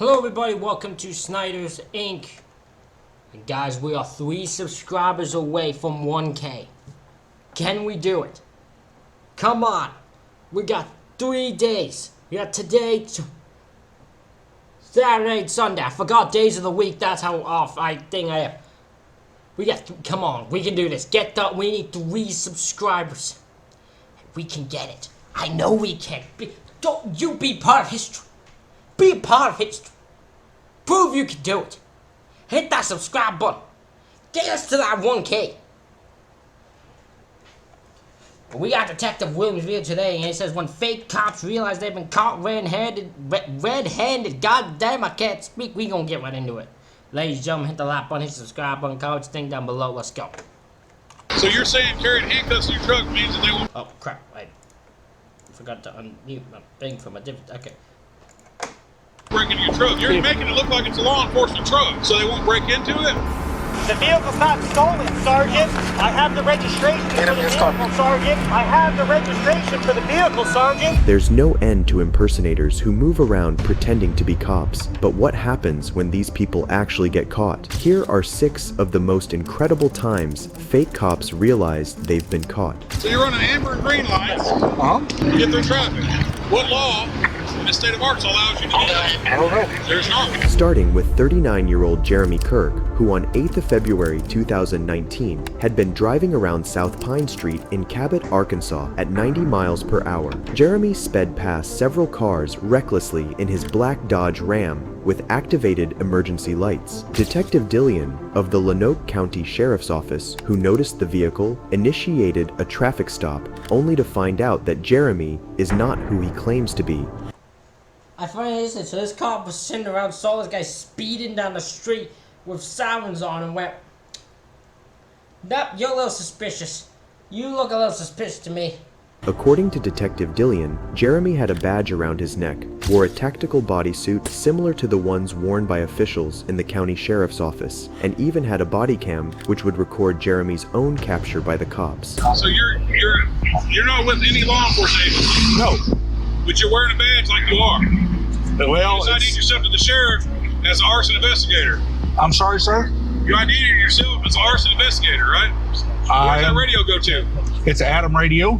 Hello everybody, welcome to Snyder's Inc. And guys, we are 3 subscribers away from 1K. Can we do it? Come on. We got 3 days. We got today, Saturday, and Sunday. I forgot days of the week. That's how off I think I am. We got, come on, we can do this. We need 3 subscribers. We can get it. I know we can. Don't you be part of history. Be a part of history. Prove you can do it. Hit that subscribe button. Get us to that 1K. We got Detective Williams video today, and it says when fake cops realize they've been caught red-handed, goddamn, I can't speak. We gonna get right into it. Ladies and gentlemen, hit the like button, hit the subscribe button, comments, thing down below. Let's go. So you're saying carrying handcuffs in your truck means that they won't... Oh crap! I forgot to unmute my thing from a different. Okay. break into your truck. You're making it look like it's a law enforcement truck, so they won't break into it? The vehicle's not stolen, Sergeant. I have the registration for the vehicle, Sergeant. I have the registration for the vehicle, Sergeant. There's no end to impersonators who move around pretending to be cops. But what happens when these people actually get caught? Here are 6 of the most incredible times fake cops realize they've been caught. So you're running amber and green lights to get through traffic. What law in the state of Arkansas allows you to do that? I don't know. There's not. Starting with 39-year-old Jeremy Kirk, who on 8th of February 2019 had been driving around South Pine Street in Cabot, Arkansas at 90 miles per hour. Jeremy sped past several cars recklessly in his black Dodge Ram with activated emergency lights. Detective Dillion of the Lonoke County Sheriff's Office, who noticed the vehicle, initiated a traffic stop only to find out that Jeremy is not who he claims to be. I find this, so this cop was sitting around, saw this guy speeding down the street with sirens on and went, "Nope, you're a little suspicious. You look a little suspicious to me." According to Detective Dillion, Jeremy had a badge around his neck, wore a tactical bodysuit similar to the ones worn by officials in the county sheriff's office, and even had a body cam which would record Jeremy's own capture by the cops. So you're not with any law enforcement agency? No. But you're wearing a badge like you are. Well, You ID'd yourself to the sheriff as an arson investigator. I'm sorry, sir. You ID'd yourself as an arson investigator, right? Where's that radio go to? It's Adam Radio.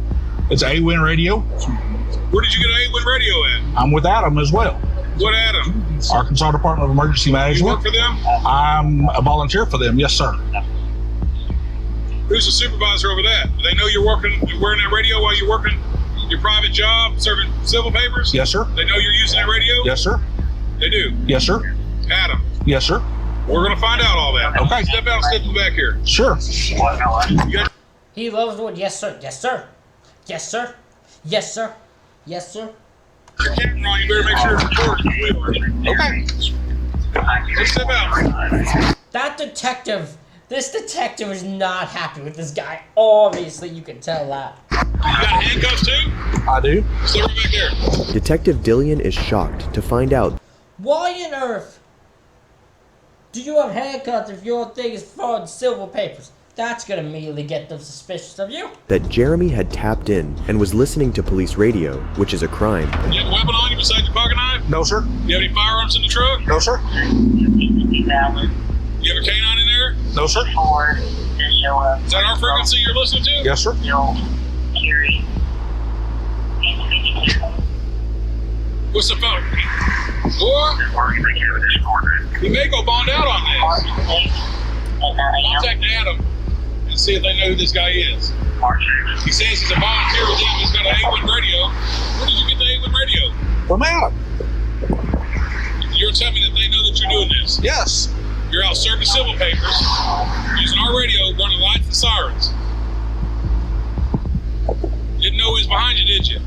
It's A-Win Radio. Where did you get an A-Win radio at? I'm with Adam as well. What Adam? Arkansas Department of Emergency You Management. work for them? I'm a volunteer for them. Yes, sir. Who's the supervisor over that? Do they know you're wearing that radio while you're working your private job, serving civil papers? Yes, sir. They know you're using that radio? Yes, sir. They do? Yes, sir. Adam, Yes, sir. we're going to find out all that. Okay. Step out and step in the back here. Sure. You got He loves the word yes sir, yes sir, yes sir, yes sir, yes sir. your camera on, you better make sure it's recording. Okay. Let's step out. This detective is not happy with this guy. Obviously, you can tell that. You got handcuffs too? I do. Stay right back there. Detective Dillion is shocked to find out Why on earth do you have handcuffs if your thing is fraud silver papers? That's gonna immediately get them suspicious of you. that Jeremy had tapped in and was listening to police radio, which is a crime. You have a weapon on you besides your pocket knife? No, sir. You have any firearms in the truck? No, sir. You have a canine in there? No, sir. Is that our frequency you're listening to? Yes, sir. What's the phone? Or you may go bond out on this. Contact Adam and see if they know who this guy is. He says he's a volunteer with them. He's got an A-Win radio. Where did you get the A-Win radio? From Adam. You're telling me that they know that you're doing this. Yes. You're out serving civil papers, using our radio, running lights and sirens. Didn't know who was behind you, did you?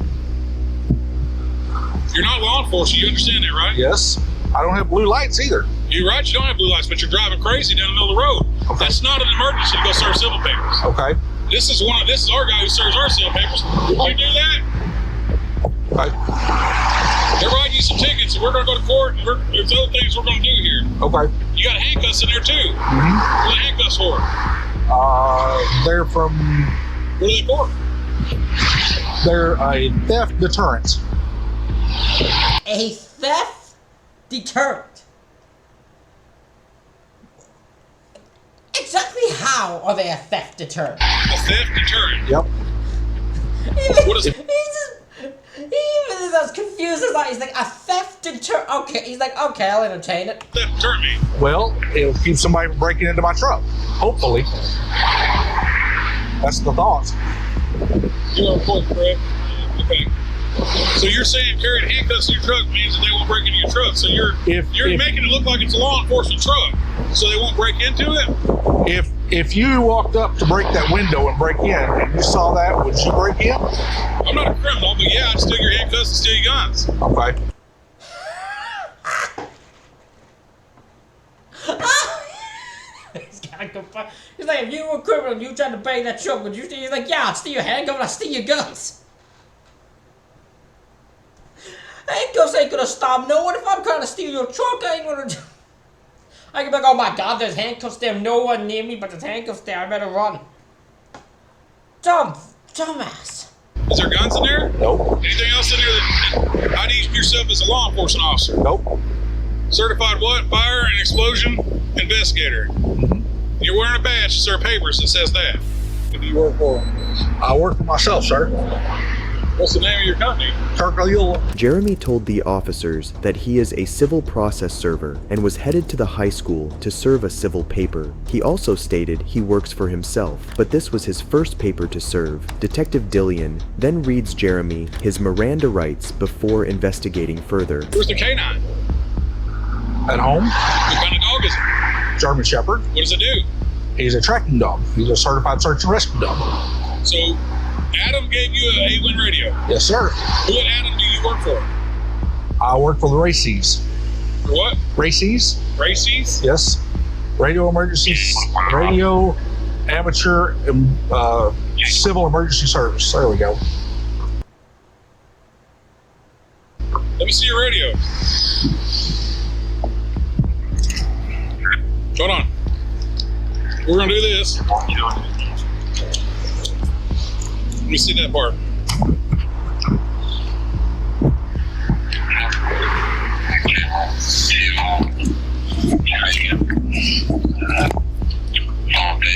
You're not law enforcement, you understand that, right? Yes. I don't have blue lights either. You're right, you don't have blue lights, but you're driving crazy down the middle of the road. Okay. That's not an emergency to go serve civil papers. Okay. This is our guy who serves our civil papers. Would you do that? Okay. They're writing you some tickets, and we're going to go to court, and there's other things we're going to do here. Okay. You got handcuffs in there, too. Mm-hmm. What are the handcuffs for? They're from... What are they for? They're a theft deterrent. A theft deterrent. Exactly how are they a theft deterrent? A theft deterrent. Yep. What is it? He even is as confused as that. He's like, a theft deterrent. Okay, he's like, okay, I'll entertain it. Theft deterrent mean? Well, it'll keep somebody from breaking into my truck. Hopefully. That's the thought. You're on point, correct? Okay. So you're saying carrying handcuffs in your truck means that they won't break into your truck. So you're If making it look like it's a law enforcement truck, so they won't break into it? if you walked up to break that window and break in and you saw that, would you break in? I'm not a criminal, but yeah, I'd steal your handcuffs and steal your guns. Okay. He's gotta go find. He's like, if you were a criminal and you tried to bang that truck, would you steal? He's like, yeah, I'd steal your handcuffs and I'd steal your guns. Handcuffs ain't gonna stop no one. If I'm trying to steal your truck, I ain't gonna. I can be like, oh my god, there's handcuffs there. No one near me, but there's handcuffs there. I better run. Dumbass. Is there guns in there? Nope. Anything else in there that ID yourself as a law enforcement officer? Nope. Certified what? Fire and explosion investigator. You're wearing a badge to serve papers that says that. Who do you work for? I work for myself, sir. What's the name of your company? Kirk O'Yula. Jeremy told the officers that he is a civil process server and was headed to the high school to serve a civil paper. He also stated he works for himself, but this was his first paper to serve. Detective Dillian then reads Jeremy his Miranda rights before investigating further. Where's the canine? At home, What kind of dog is it? German Shepherd. What does it do? He's a tracking dog. He's a certified search and rescue dog. So, Adam gave you an A-Win radio. Yes, sir. What Adam do you work for? I work for the Races. For what? Races? Races? Yes. Radio emergency, radio amateur civil emergency service. There we go. Let me see your radio. Hold on. We're gonna do this. Let me see that part.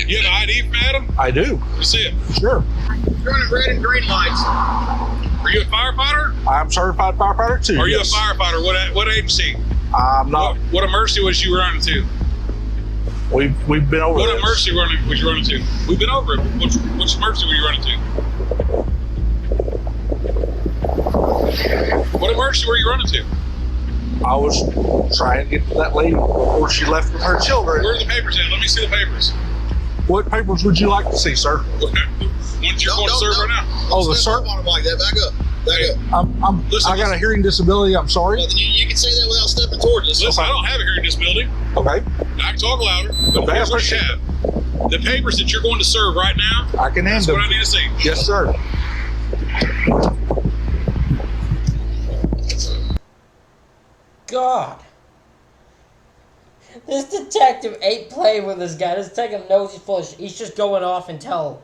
You have an ID from Adam? I do. Let me see it. Sure. You're running red and green lights. Are you a firefighter? I'm certified firefighter too. Are you yes. a firefighter? What agency? I'm not. What emergency was you running to? We've been over What this. emergency was you running to? We've been over it. Which emergency were you running to? What emergency were you running to? I was trying to get to that lady before she left with her children. Where are the papers at? Let me see the papers. What papers would you like to see, sir? Ones you're going to serve right now. Oh, the sir. Like that. Back up. Listen, I got a hearing disability. I'm sorry. Well, then you can say that without stepping towards us. Listen, I don't have a hearing disability. Okay. I can talk louder. But Okay, here's what you appreciate have. The papers that you're going to serve right now, I can that's handle what I it. need to see. Yes, sir. God. This detective ain't playing with this guy. This detective knows he's full of shit. He's just going off until...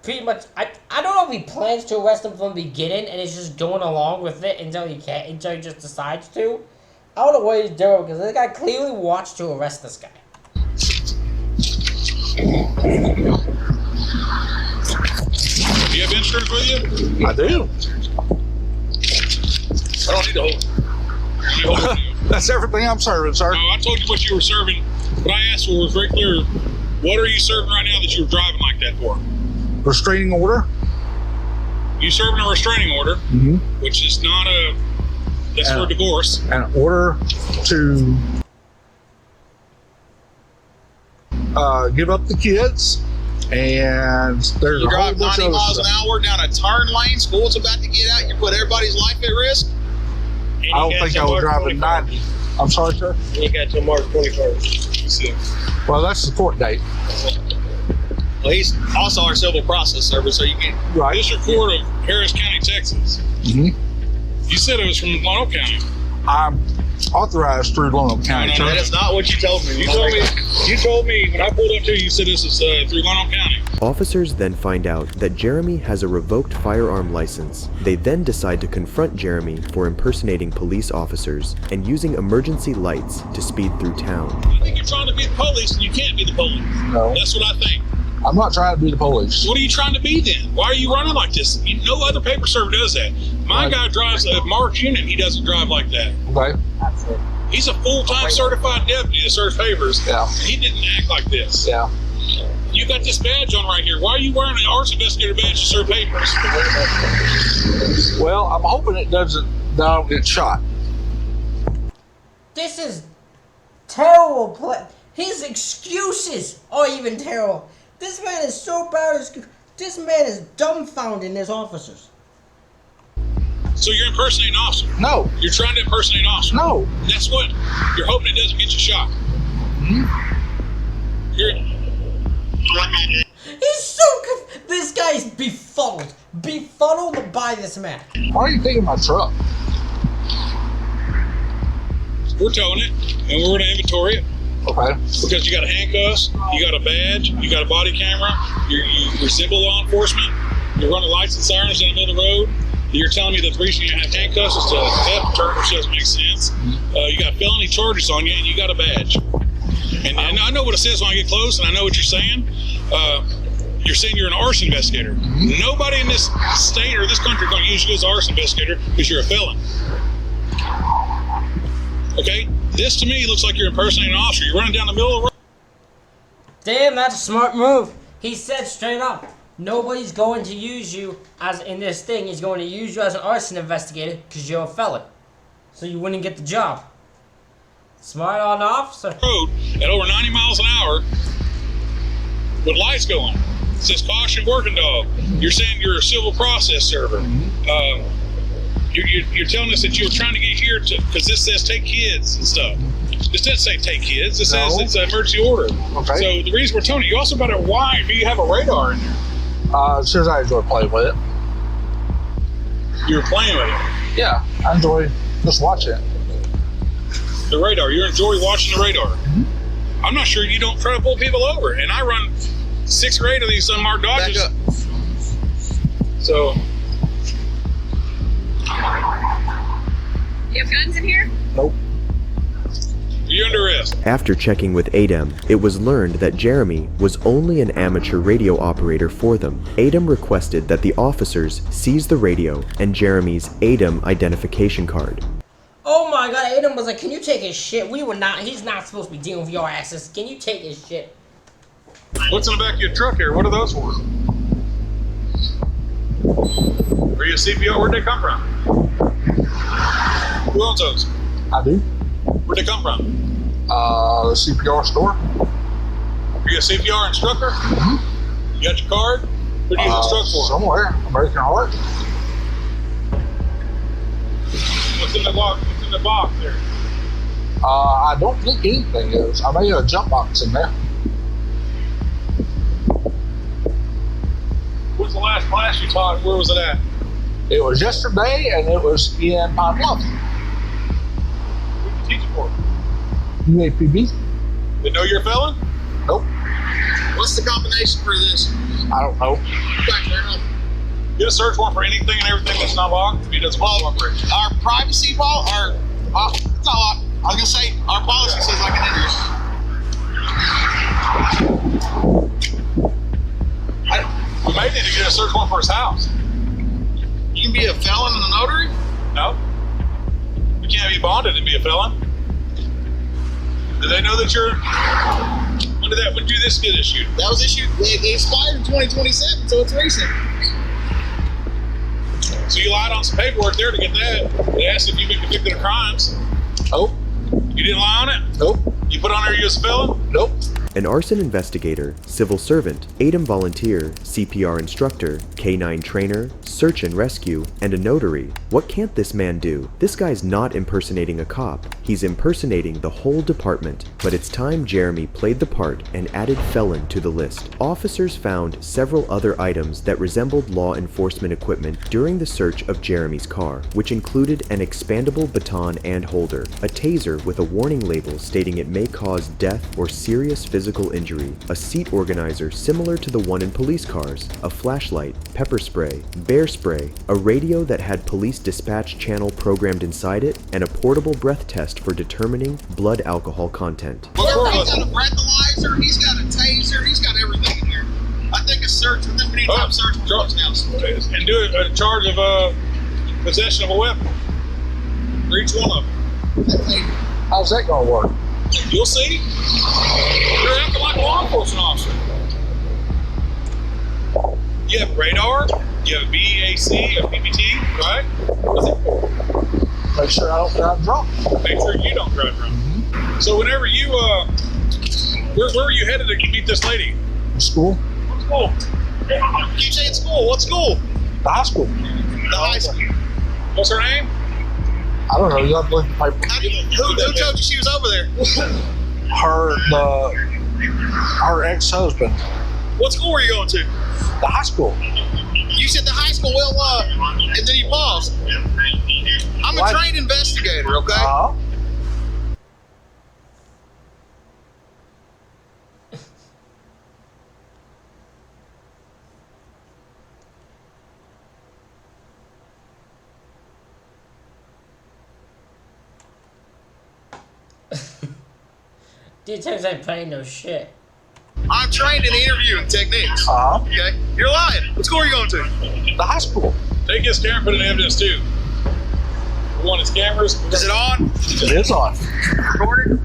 Pretty much... I don't know if he plans to arrest him from the beginning and is just going along with it until he just decides to. I don't know what he's doing because this guy clearly wants to arrest this guy. Do you have insurance with you? I do. I don't need to hold. I don't need to hold you. That's everything I'm serving, sir. No, I told you what you were serving. What I asked for was very clear. What are you serving right now that you were driving like that for? Restraining order. You serving a restraining order, Mm-hmm. which is not a... That's for a divorce. An order to give up the kids, and there's You a whole drive bunch 90 of miles other an stuff. hour down a turn lane. School's about to get out. You put everybody's life at risk. I don't think I was driving 90. I'm sorry, sir. You got till March 21st. Well, that's the court date. Well, he's also our civil process server, so you can. Right. District Court of Harris County, Texas. Mm-hmm. You said it was from Lonoke County. I'm authorized through Lonoke County, No, sir. That is not what you told me. You told me when I pulled up to you, you said this is through Lonoke County. Officers then find out that Jeremy has a revoked firearm license. They then decide to confront Jeremy for impersonating police officers and using emergency lights to speed through town. I think you're trying to be the police and you can't be the police. No. That's what I think. I'm not trying to be the police. What are you trying to be then? Why are you running like this? No other paper server does that. My Right. guy drives a Mark's unit. He doesn't drive like that. Okay. He's a full-time certified deputy that serves papers. Yeah. He didn't act like this. Yeah. You got this badge on right here. Why are you wearing an arts investigator badge to serve papers? Well, I'm hoping it doesn't. That I don't get shot. This is terrible. His excuses are even terrible. This man is so bad. This man is dumbfounding his officers. So you're impersonating an officer. No. You're trying to impersonate an officer. No. That's what you're hoping it doesn't get you shot. He's so good. This guy's befuddled. Befuddled by this man. Why are you taking my truck? We're towing it, and we're going to inventory it. Okay. Because you got handcuffs, you got a badge, you got a body camera, you resemble law enforcement, you're running lights and sirens in the middle of the road. You're telling me that the reason you have handcuffs is to theft deterrent, which doesn't make sense. You got felony charges on you, and you got a badge. And I know what it says when I get close, and I know what you're saying. You're saying you're an arson investigator. Nobody in this state or this country is going to use you as an arson investigator because you're a felon. Okay? This to me looks like you're impersonating an officer. You're running down the middle of the road. Damn, that's a smart move. He said straight up, nobody's going to use you as in this thing. He's going to use you as an arson investigator because you're a felon. So you wouldn't get the job. Smart on the officer. Road at over 90 miles an hour with lights going. It says caution working dog. You're saying you're a civil process server. You're telling us that you were trying to get here to, because this says take kids and stuff. This doesn't say take kids. This says it's an emergency order. Okay. So the reason we're telling you also about it, why do you have a radar in there? As soon as I enjoy playing with it. You were playing with it. Yeah, I enjoy just watching it. The radar. You enjoy watching the radar. I'm not sure you don't try to pull people over. And I run 6 or 8 of these unmarked Dodges. Back up. So You have guns in here? Nope. you're under arrest. After checking with ADEM, it was learned that Jeremy was only an amateur radio operator for them. ADEM requested that the officers seize the radio and Jeremy's ADEM identification card. Oh my god, Aiden was like, can you take his shit? He's not supposed to be dealing with your asses. Can you take his shit? What's in the back of your truck here? What are those for? Are you a CPR? Where'd they come from? Who owns those? I do. Where'd they come from? The CPR store. Are you a CPR instructor? You got your card? What do you instruct for? Somewhere. American Heart. What's in the box? What's in the box there? I don't think anything is. I may have a jump box in there. What's the last class you taught? Where was it at? It was yesterday, and it was in Pine Bluff. Who did you teach it for? UAPB. They know you're a felon? Nope. What's the combination for this? I don't know. Back there, huh? Get a search warrant for anything and everything that's not locked. He doesn't want to cooperate. Our privacy law, it's not locked. I was gonna say our policy says I can enter. We may need to get a search warrant for his house. You can be a felon in the notary. No? You can't be bonded and be a felon. Do they know that you're... When did this get issued? That was issued. It expired in 2027, so it's recent. So you lied on some paperwork there to get that. They asked if you've been convicted of crimes. Nope. You didn't lie on it? Nope. You put on there you was a felon? Nope. An arson investigator, civil servant, ADEM volunteer, CPR instructor, K9 trainer, search and rescue, and a notary. What can't this man do? This guy's not impersonating a cop. He's impersonating the whole department. But it's time Jeremy played the part and added felon to the list. Officers found several other items that resembled law enforcement equipment during the search of Jeremy's car, which included an expandable baton and holder, a taser with a warning label stating it may cause death or serious physical physical injury, a seat organizer similar to the one in police cars, a flashlight, pepper spray, bear spray, a radio that had police dispatch channel programmed inside it, and a portable breath test for determining blood alcohol content. Well, he's got a breathalyzer, he's got a taser, he's got everything in here. I think a search, I think we need to have a search for his house. And do a charge of possession of a weapon for each one of them. Hey, How's that gonna work? You'll see. You're acting like a law enforcement officer. You have radar, you have BEAC, a PPT, right? What's it for? Make sure I don't drive drunk. Make sure you don't drive drunk. So whenever you, where are you headed to meet this lady? School? What school? you say at school, what school? The high school. The high school. What's her name? I don't know. You have to look at my, Who told you she was over there? her ex-husband. What school were you going to? The high school. You said the high school, well, and then you paused. I'm a What? trained investigator, okay? Details ain't playing no shit. I'm trained in interviewing techniques. Okay? You're lying. What school are you going to? The high school. Take his camera and put it in evidence too. We want his cameras. Is it on? It is on. Recorded?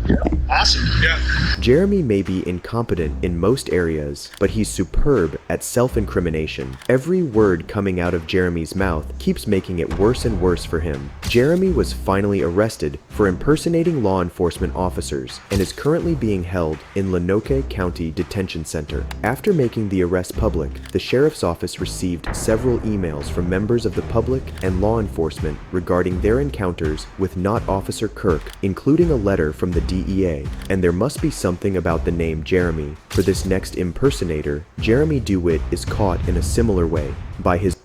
Awesome. Yeah. Jeremy may be incompetent in most areas, but he's superb at self-incrimination. Every word coming out of Jeremy's mouth keeps making it worse and worse for him. Jeremy was finally arrested for impersonating law enforcement officers and is currently being held in Lenoke County Detention Center. After making the arrest public, the sheriff's office received several emails from members of the public and law enforcement regarding their encounters with not Officer Kirk, including a letter from the DEA. And there must be something about the name Jeremy. For this next impersonator, Jeremy DeWitt is caught in a similar way by his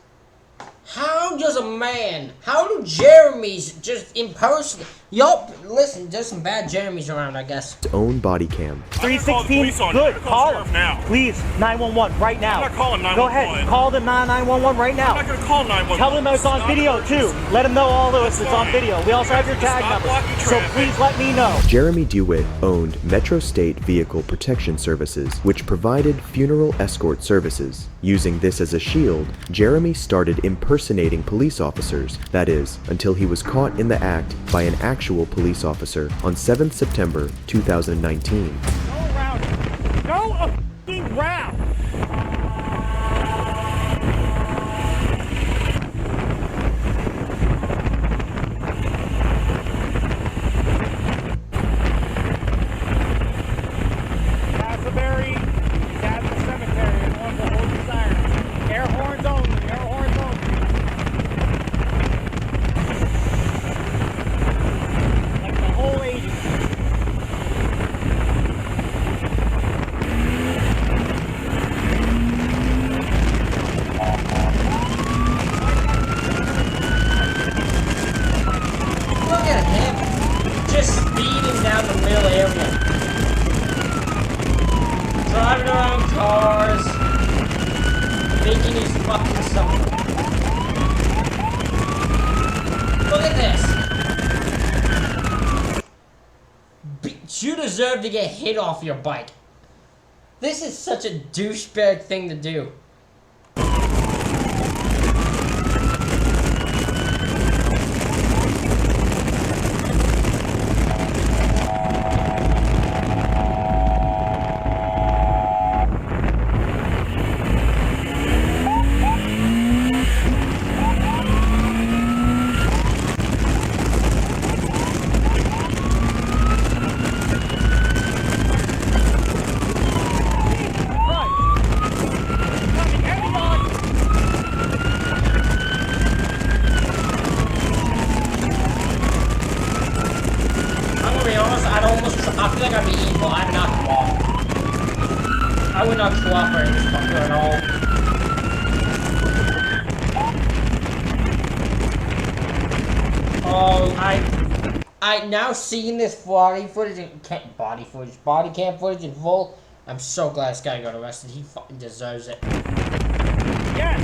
How does a man, how do Jeremys just impersonate? Yup, listen, there's some bad Jeremys around, I guess. own body cam. 316, good, call him. Now. Please, 911, right now. I'm not calling 911. Go ahead, call the 911 right now. I'm not going to call 911. Tell them it's on video too. Let them know all of this, it's on video. We also have your tag Stop number. blocking So traffic. please let me know. Jeremy DeWitt owned Metro State Vehicle Protection Services, which provided funeral escort services. Using this as a shield, Jeremy started impersonating police officers, that is, until he was caught in the act by an actual police officer on 7th September 2019. Go around. Go a f***ing round. Castleberry, Castle Cemetery, everyone will hold your siren. Air horns only, air horns only. Like the whole agency. Look at him, just speeding down the middle area. Driving around cars, thinking he's fucking something. Look at this. You deserve to get hit off your bike. This is such a douchebag thing to do. I'm gonna be honest, I feel like I'd be evil. I'd not cooperate. I would not cooperate with this fucker at all. Oh, I now seeing this body cam footage in full. I'm so glad this guy got arrested. He fucking deserves it. Yes!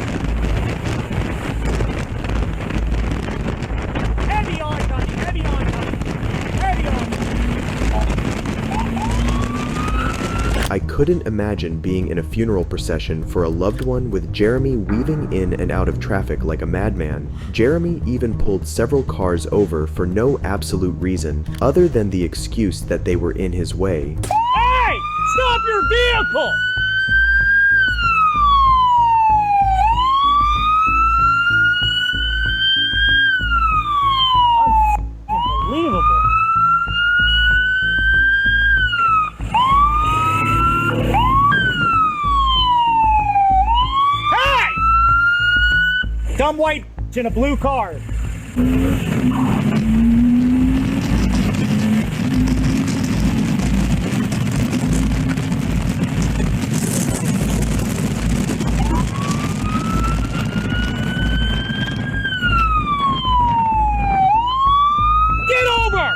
Heavy on, Tony! Heavy on, Tony! Heavy on! I couldn't imagine being in a funeral procession for a loved one with Jeremy weaving in and out of traffic like a madman. Jeremy even pulled several cars over for no absolute reason other than the excuse that they were in his way. Hey! Stop your vehicle! Unbelievable. Hey! Dumb white in a blue car. Get over!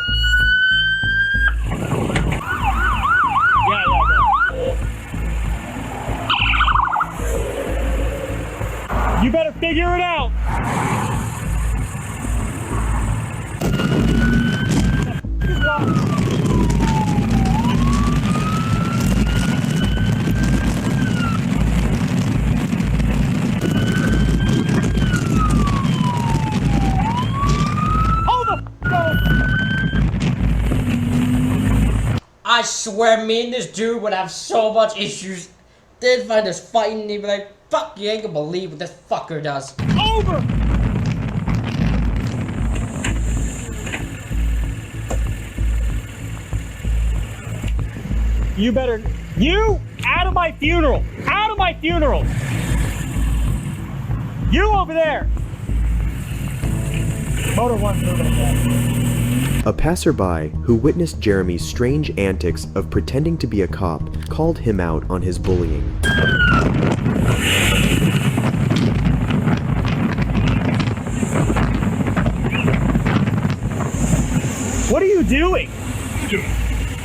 Yeah. You better figure it out. Hold the f over. I swear, me and this dude would have so much issues. They'd find us fighting and they'd be like, fuck, you ain't gonna believe what this fucker does. Over! You better... You! Out of my funeral! Out of my funeral! You over there! Motor one's moving again. A passerby who witnessed Jeremy's strange antics of pretending to be a cop called him out on his bullying. What are you doing?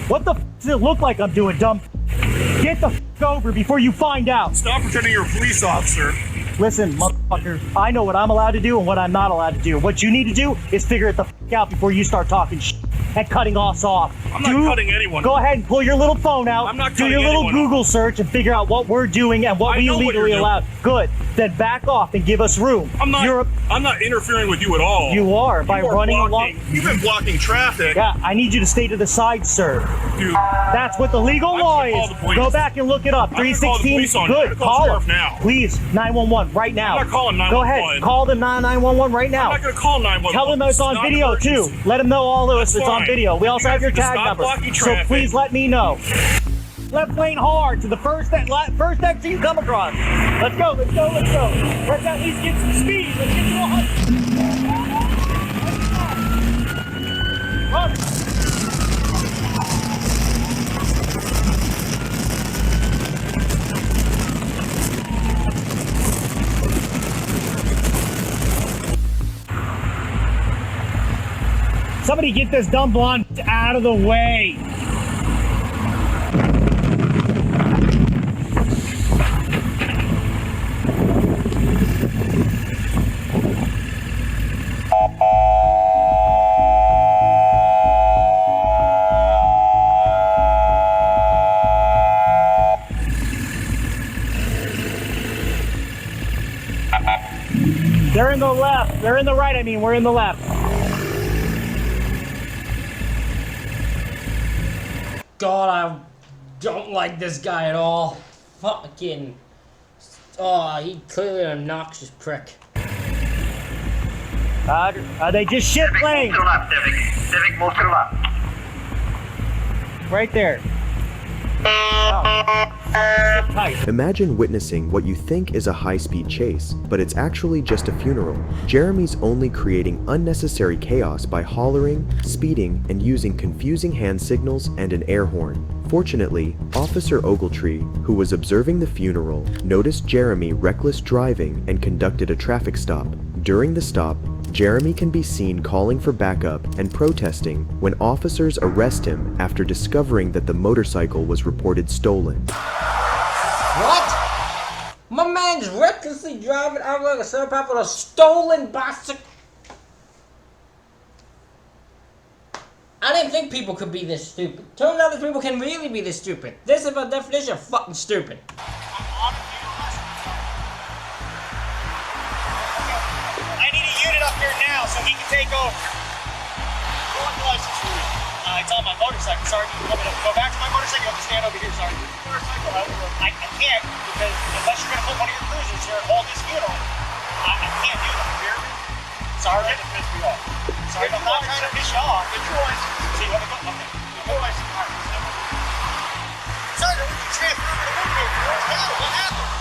What the f does it look like I'm doing, dumb? Get the f over before you find out. Stop pretending you're a police officer. Listen, motherfucker, I know what I'm allowed to do and what I'm not allowed to do. What you need to do is figure it the f out before you start talking shit and cutting us off. I'm not cutting anyone. Go ahead and pull your little phone out. I'm not do cutting your little anyone Google search and figure out what we're doing and what I we know what legally you're allowed. Good. Then back off and give us room. I'm not interfering with you at all. You are by You are running blocking. along. You've been blocking traffic. Yeah, I need you to stay to the side, sir. Dude, That's what the legal I'm law gonna call is. the police. Go back and look it up. I'm gonna call the 316. police on you. I'm Good. gonna call Call sheriff them now. Please, 911 right now. I'm not calling Go 911. ahead. Call the 911 right now. I'm not gonna call 911. Tell them it's on not an video too. emergency. Let them know all of us. That's It's on fine. video. We also You have your guys need to tag stop number. blocking So traffic. please let me know. Left lane hard to the first exit you come across. Let's go. Let's at least get some speed. Let's get to 100. Run. Somebody get this dumb blonde out of the way. They're in the left. They're in the right. I mean, we're in the left. God, I don't like this guy at all. Fucking. Oh, he clearly an obnoxious prick. Are they just shit lane? Move to the left, Civic. Civic, move to the left. Right there. Tight. Imagine witnessing what you think is a high-speed chase, but it's actually just a funeral. Jeremy's only creating unnecessary chaos by hollering, speeding, and using confusing hand signals and an air horn. Fortunately, Officer Ogletree, who was observing the funeral, noticed Jeremy reckless driving and conducted a traffic stop. During the stop, Jeremy can be seen calling for backup and protesting when officers arrest him after discovering that the motorcycle was reported stolen. What? My man's recklessly driving out like a psychopath with a stolen bicycle. I didn't think people could be this stupid. Turns out that people can really be this stupid. This is by definition of fucking stupid. I need a unit up here now so he can take over. What's the license for you? It's on my motorcycle, Sergeant. You want me to go back to my motorcycle? You have to stand over here, Sergeant. I can't, because unless you're going to put one of your cruisers here and hold this unit, I can't do that. Here, Sergeant, it pissed me off. Sergeant, I'm not trying to piss you off. Get your license. So you want to go? Okay. Your license. All right. Sergeant, we can transfer over to Woodbury. Hell, what happened?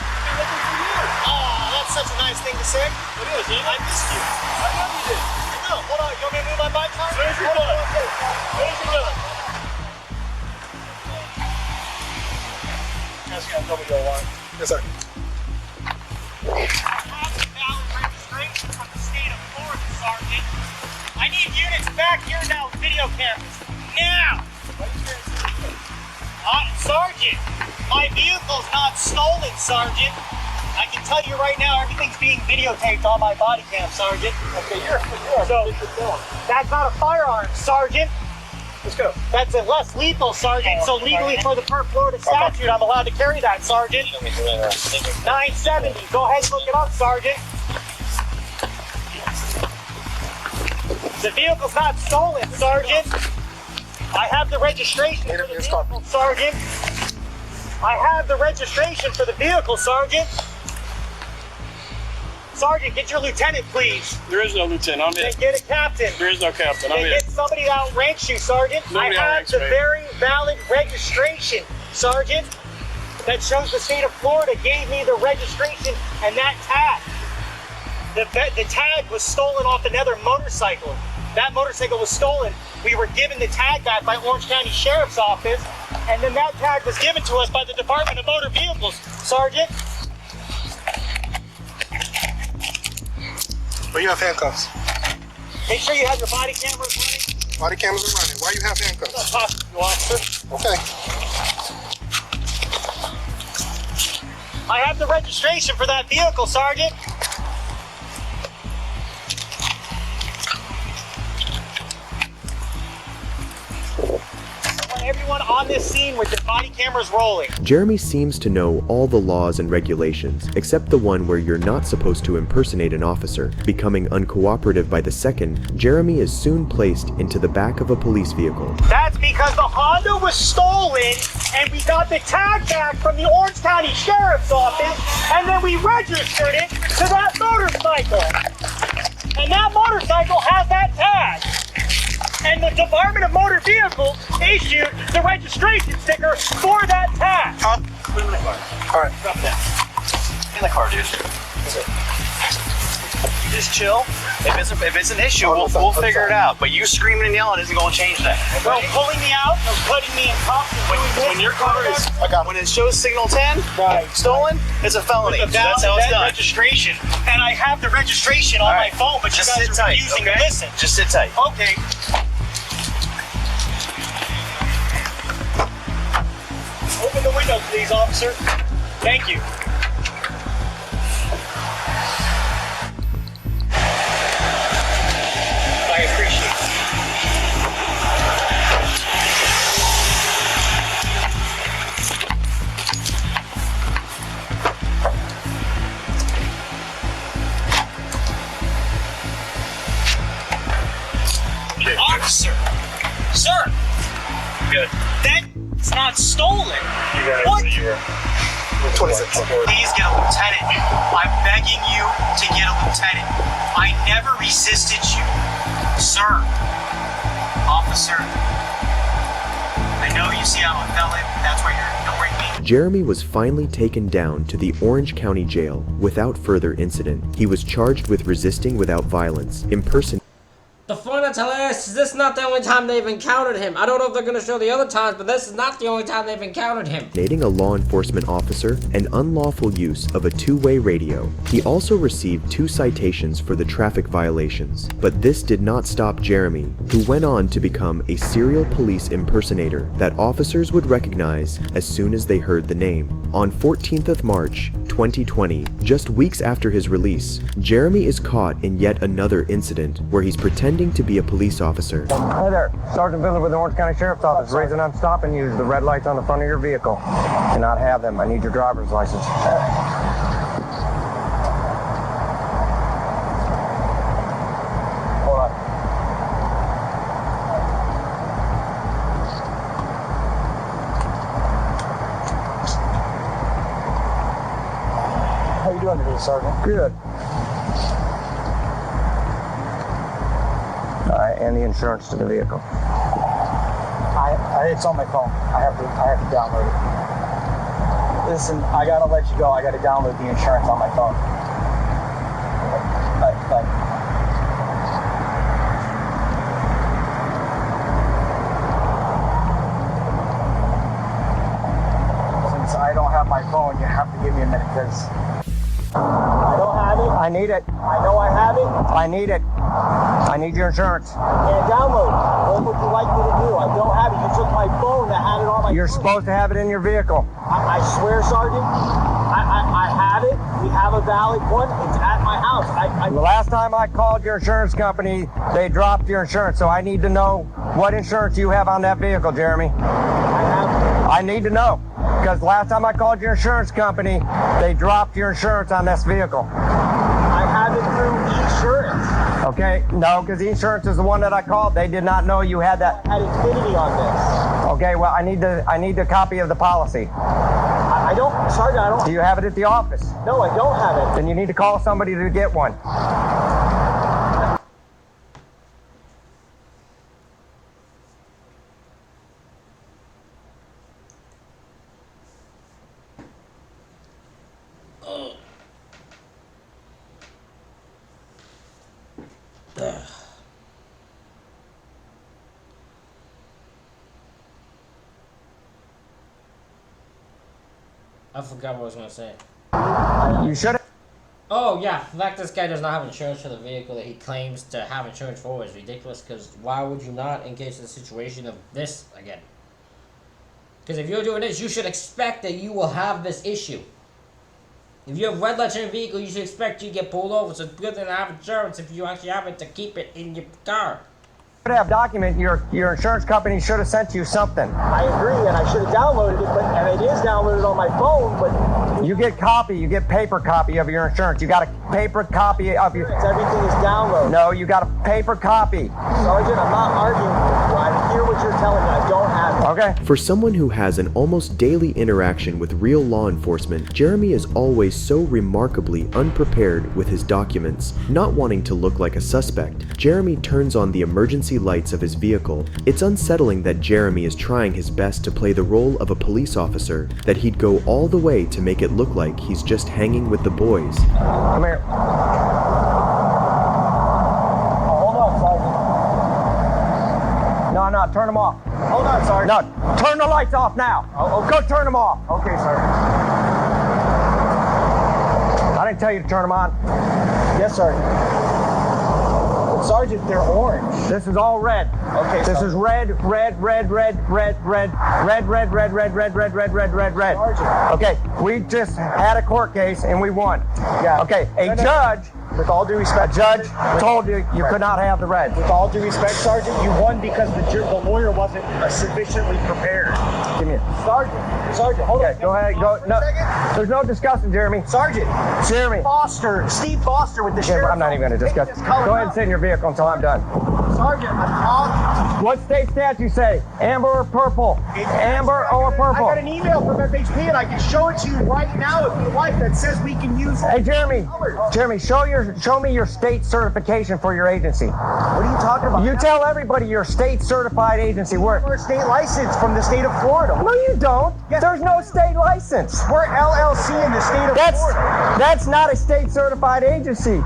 I've been looking for you. Oh, that's such a nice thing to say. It is, isn't it? I missed you. I know you did. I know. Hold on. You want me to move my bike tire? As soon as you're done. As soon as you're done. Yes, you got WO1. Yes, sir. Registration from the state of Florida, Sergeant. I need units back here now with video cameras. Now! Sergeant, my vehicle's not stolen, Sergeant. I can tell you right now, everything's being videotaped on my body cam, Sergeant. Okay, you're so that's not a firearm, Sergeant. Let's go. That's a less lethal, Sergeant. So legally, for the per Florida statute, I'm allowed to carry that, Sergeant. 970. Go ahead and look it up, Sergeant. The vehicle's not stolen, Sergeant. I have the registration for the vehicle, Sergeant. I have the registration for the vehicle, Sergeant. Sergeant, get your lieutenant, please. There is no lieutenant. I'm And in. get a captain. There is no captain. I'm And in. get somebody to outrank you, Sergeant. Nobody I have outranks the me. very valid registration, Sergeant, that shows the state of Florida gave me the registration and that tag. The tag was stolen off another motorcycle. That motorcycle was stolen. We were given the tag back by Orange County Sheriff's Office, and then that tag was given to us by the Department of Motor Vehicles, Sergeant. Well, you have handcuffs. Make sure you have your body cameras running. Body cameras are running. Why you have handcuffs? Talk to you, officer. Okay. I have the registration for that vehicle, Sergeant. I want everyone on this scene with their body cameras rolling. Jeremy seems to know all the laws and regulations, except the one where you're not supposed to impersonate an officer. Becoming uncooperative by the second, Jeremy is soon placed into the back of a police vehicle. That's because the Honda was stolen and we got the tag back from the Orange County Sheriff's Office, and then we registered it to that motorcycle. And that motorcycle has that tag. And the Department of Motor Vehicles issued the registration sticker for that tag. Huh? Put it in the car. All right. Drop that. In the car, dude. You just chill. If it's an issue, we'll figure it out. But you screaming and yelling isn't going to change that. Well, pulling me out and putting me in cuffs and doing this. When your car is, when it shows signal 10, stolen, it's a felony. With the That's how it's done. registration. And I have the registration on my phone, but Just you sit guys are tight. refusing Okay? to listen. Just sit tight. Okay. Open the window, please, officer. Thank you. I appreciate it. Officer! Sir! Good. That's not stolen! What? 26. Please get a lieutenant. I'm begging you to get a lieutenant. I never resisted you. Sir. Officer. I know you see I'm a felon. That's why you're ignoring me. Jeremy was finally taken down to the Orange County Jail without further incident. He was charged with resisting without violence, impersonating The fun of telling us this is not the only time they've encountered him. I don't know if they're gonna show the other times, but this is not the only time they've encountered him. Dating a law enforcement officer and unlawful use of a two-way radio. He also received 2 citations for the traffic violations, but this did not stop Jeremy, who went on to become a serial police impersonator that officers would recognize as soon as they heard the name. On 14th of March, 2020, just weeks after his release, Jeremy is caught in yet another incident where he's pretending to be a police officer. Hi there, Sergeant Biller with the Orange County Sheriff's Office. The reason I'm stopping you is the red lights on the front of your vehicle. Cannot have them. I need your driver's license. Hold on. How you doing today, Sergeant? Good. And the insurance to the vehicle. It's on my phone. I have to download it. Listen, I gotta let you go. I gotta download the insurance on my phone. Bye. Since I don't have my phone, you have to give me a minute, because I don't have it. I need it. I know I have it. I need it. I need your insurance. I can't download it. What would you like me to do? I don't have it. You took my phone that had it on my You're phone. Supposed to have it in your vehicle. I swear, Sergeant, I have it. We have a valid one. It's at my house. The last time I called your insurance company, they dropped your insurance. So I need to know what insurance you have on that vehicle, Jeremy. I need to know. Because last time I called your insurance company, they dropped your insurance on this vehicle. I have it through insurance. Okay, no, because the insurance is the one that I called. They did not know you had that. I had Xfinity on this. Okay, well, I need the copy of the policy. I don't, Sergeant, I don't. Do you have it at the office? No, I don't have it. Then you need to call somebody to get one. I forgot what I was gonna say. You should have. Oh yeah, the fact this guy does not have insurance for the vehicle that he claims to have insurance for is ridiculous, because why would you not in case of the situation of this again? Because if you're doing this, you should expect that you will have this issue. If you have red lights in your vehicle, you should expect you to get pulled over, so it's good to have insurance if you actually have it to keep it in your car. You should have document. Your insurance company should have sent you something. I agree, and I should have downloaded it, and it is downloaded on my phone, but you get paper copy of your insurance. You got a paper copy of your everything is downloaded. No, you got a paper copy. Sergeant, I'm not arguing with you. I hear what you're telling me. I don't have it. Okay. For someone who has an almost daily interaction with real law enforcement, Jeremy is always so remarkably unprepared with his documents. Not wanting to look like a suspect, Jeremy turns on the emergency lights of his vehicle. It's unsettling that Jeremy is trying his best to play the role of a police officer, that he'd go all the way to make it look like he's just hanging with the boys. Come here. Hold on, Sergeant. No, turn them off. Hold on, Sergeant. No, turn the lights off now. Oh, okay. Go turn them off. Okay, Sergeant. I didn't tell you to turn them on. Yes, Sergeant. Sergeant, they're orange. This is all red. Okay. This is red. Sergeant. Okay. We just had a court case and we won. Yeah. Okay. A judge, with all due respect, told you could not have the red. With all due respect, Sergeant, you won because the lawyer wasn't sufficiently prepared. Give me it. Sergeant, hold on. Go ahead. Go. No. There's no discussing, Jeremy. Sergeant. Jeremy. Steve Foster with the sheriff. I'm not even going to discuss. Go ahead and sit in your vehicle until I'm done. Sergeant, I'm talking. What state statute say? Amber or purple? Amber or purple? I got an email from FHP and I can show it to you right now if you like that says we can use it. Hey, Jeremy, show me your state certification for your agency. What are you talking about? You tell everybody your state certified agency. We're a state license from the state of Florida. No, you don't. Yes. There's no state license. We're LLC in the state of Florida. That's not a state certified agency.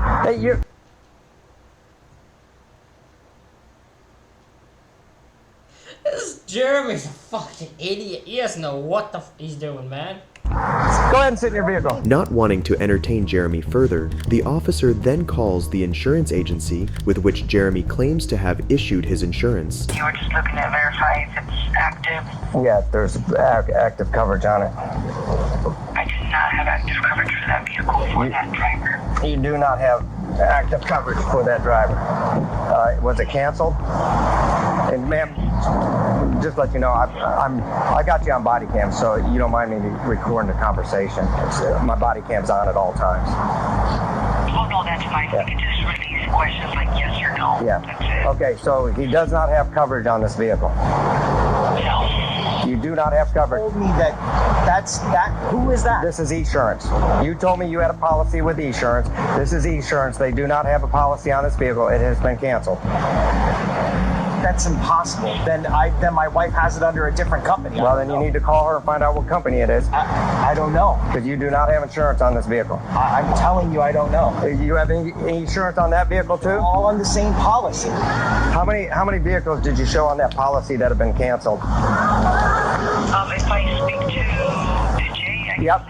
This Jeremy's a fucking idiot. He doesn't know what the he's doing, man. Go ahead and sit in your vehicle. Not wanting to entertain Jeremy further, the officer then calls the insurance agency with which Jeremy claims to have issued his insurance. You were just looking to verify if it's active. Yeah, there's active coverage on it. I do not have active coverage for that vehicle for that driver. You do not have active coverage for that driver. Was it canceled? And ma'am, just let you know, I got you on body cam, so you don't mind me recording the conversation. My body cam's on at all times. Oh no, that's fine. Yeah. You can just release questions like yes or no. Yeah. That's it. Okay, so he does not have coverage on this vehicle. No. You do not have coverage. Told me who is that? This is Esurance. You told me you had a policy with Esurance. This is Esurance. They do not have a policy on this vehicle. It has been canceled. That's impossible. Then my wife has it under a different company. Well, then you need to call her and find out what company it is. I don't know. Because you do not have insurance on this vehicle. I'm telling you, I don't know. You have any insurance on that vehicle too? All on the same policy. How many vehicles did you show on that policy that have been canceled? If I speak to Jay. Yep,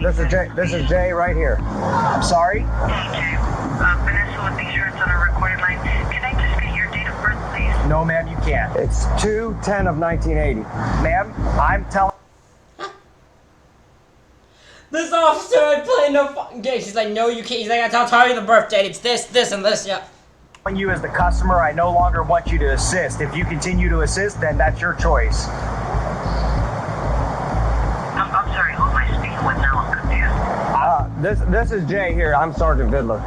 this is Jay right here. I'm sorry? Jay, Vanessa with Esurance on a recorded line. Can I just get your date of birth, please? No, ma'am, you can't. It's 2/10 of 1980. Ma'am, I'm telling. This officer ain't playing no fucking games. He's like, no, you can't. He's like, I'll tell you the birth date. It's this, and this, yeah. You as the customer, I no longer want you to assist. If you continue to assist, then that's your choice. I'm sorry, who am I speaking with now? I'm confused. This is Jay here. I'm Sergeant Vidler.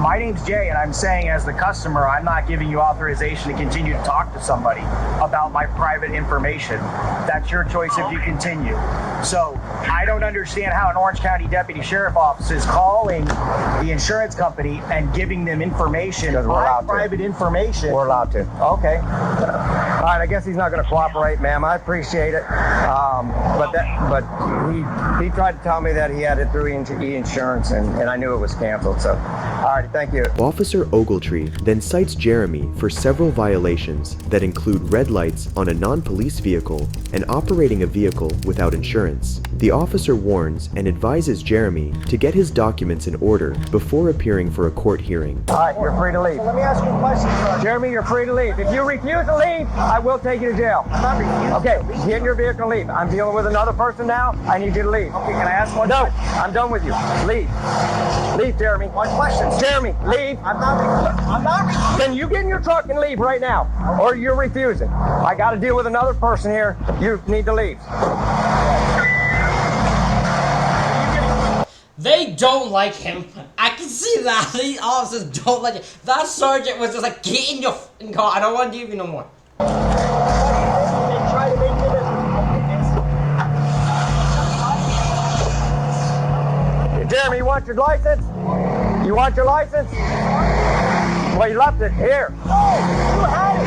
My name's Jay, and I'm saying as the customer, I'm not giving you authorization to continue to talk to somebody about my private information. That's your choice if you continue. So I don't understand how an Orange County Deputy Sheriff Office is calling the insurance company and giving them information, my private information. We're allowed to. Okay. All right, I guess he's not going to cooperate, ma'am. I appreciate it. But he tried to tell me that he had it through e-insurance, and I knew it was canceled. So, all right, thank you. Officer Ogletree then cites Jeremy for several violations that include red lights on a non-police vehicle and operating a vehicle without insurance. The officer warns and advises Jeremy to get his documents in order before appearing for a court hearing. All right, you're free to leave. Let me ask you a question, sir. Jeremy, you're free to leave. If you refuse to leave, I will take you to jail. I'm not refusing. Okay, get in your vehicle and leave. I'm dealing with another person now. I need you to leave. Okay, can I ask one No, question? I'm done with you. Leave. Leave, Jeremy. One question. Jeremy, leave. I'm not refusing. Then you get in your truck and leave right now, or you're refusing. I got to deal with another person here. You need to leave. They don't like him. I can see that. These officers don't like him. That sergeant was just like, get in your fucking car. I don't want to do you no more. Try to make Jeremy, you want your license? You want your license? Well, you left it here. No, you had it.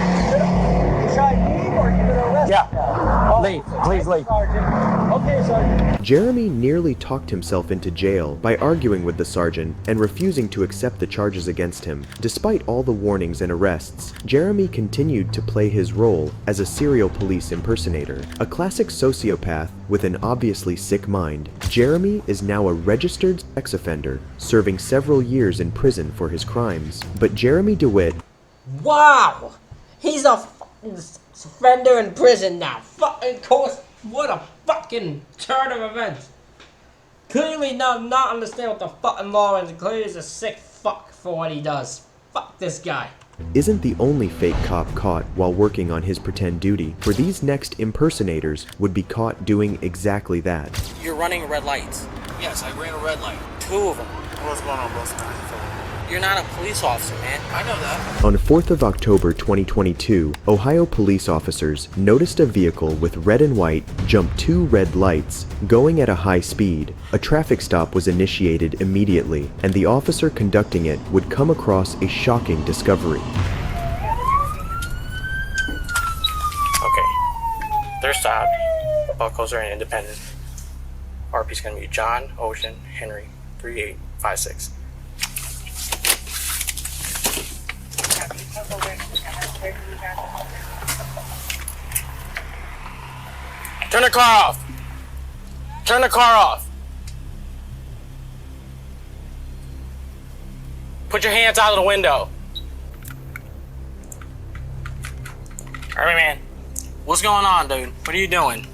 Should I leave or are you going to arrest me? Yeah. Leave. Please leave. Okay, Sergeant. Jeremy nearly talked himself into jail by arguing with the sergeant and refusing to accept the charges against him. Despite all the warnings and arrests, Jeremy continued to play his role as a serial police impersonator. A classic sociopath with an obviously sick mind, Jeremy is now a registered sex offender, serving several years in prison for his crimes. But Jeremy DeWitt... Wow! He's a fucking offender in prison now. Fucking course. What a fucking turn of events. Clearly not understand what the fucking law is. Clearly he's a sick fuck for what he does. Fuck this guy. isn't the only fake cop caught while working on his pretend duty, for these next impersonators would be caught doing exactly that. You're running red lights. Yes, I ran a red light. 2 of them. What's going on, boss man? You're not a police officer, man. I know that. On 4th of October 2022, Ohio police officers noticed a vehicle with red and white jump 2 red lights, going at a high speed. A traffic stop was initiated immediately, and the officer conducting it would come across a shocking discovery. Okay. They're stopped. Buckles are in independent. RP's gonna be John, Ocean, Henry, 3856. Turn the car off. Turn the car off. Put your hands out of the window. Alright, man. What's going on, dude? What are you doing?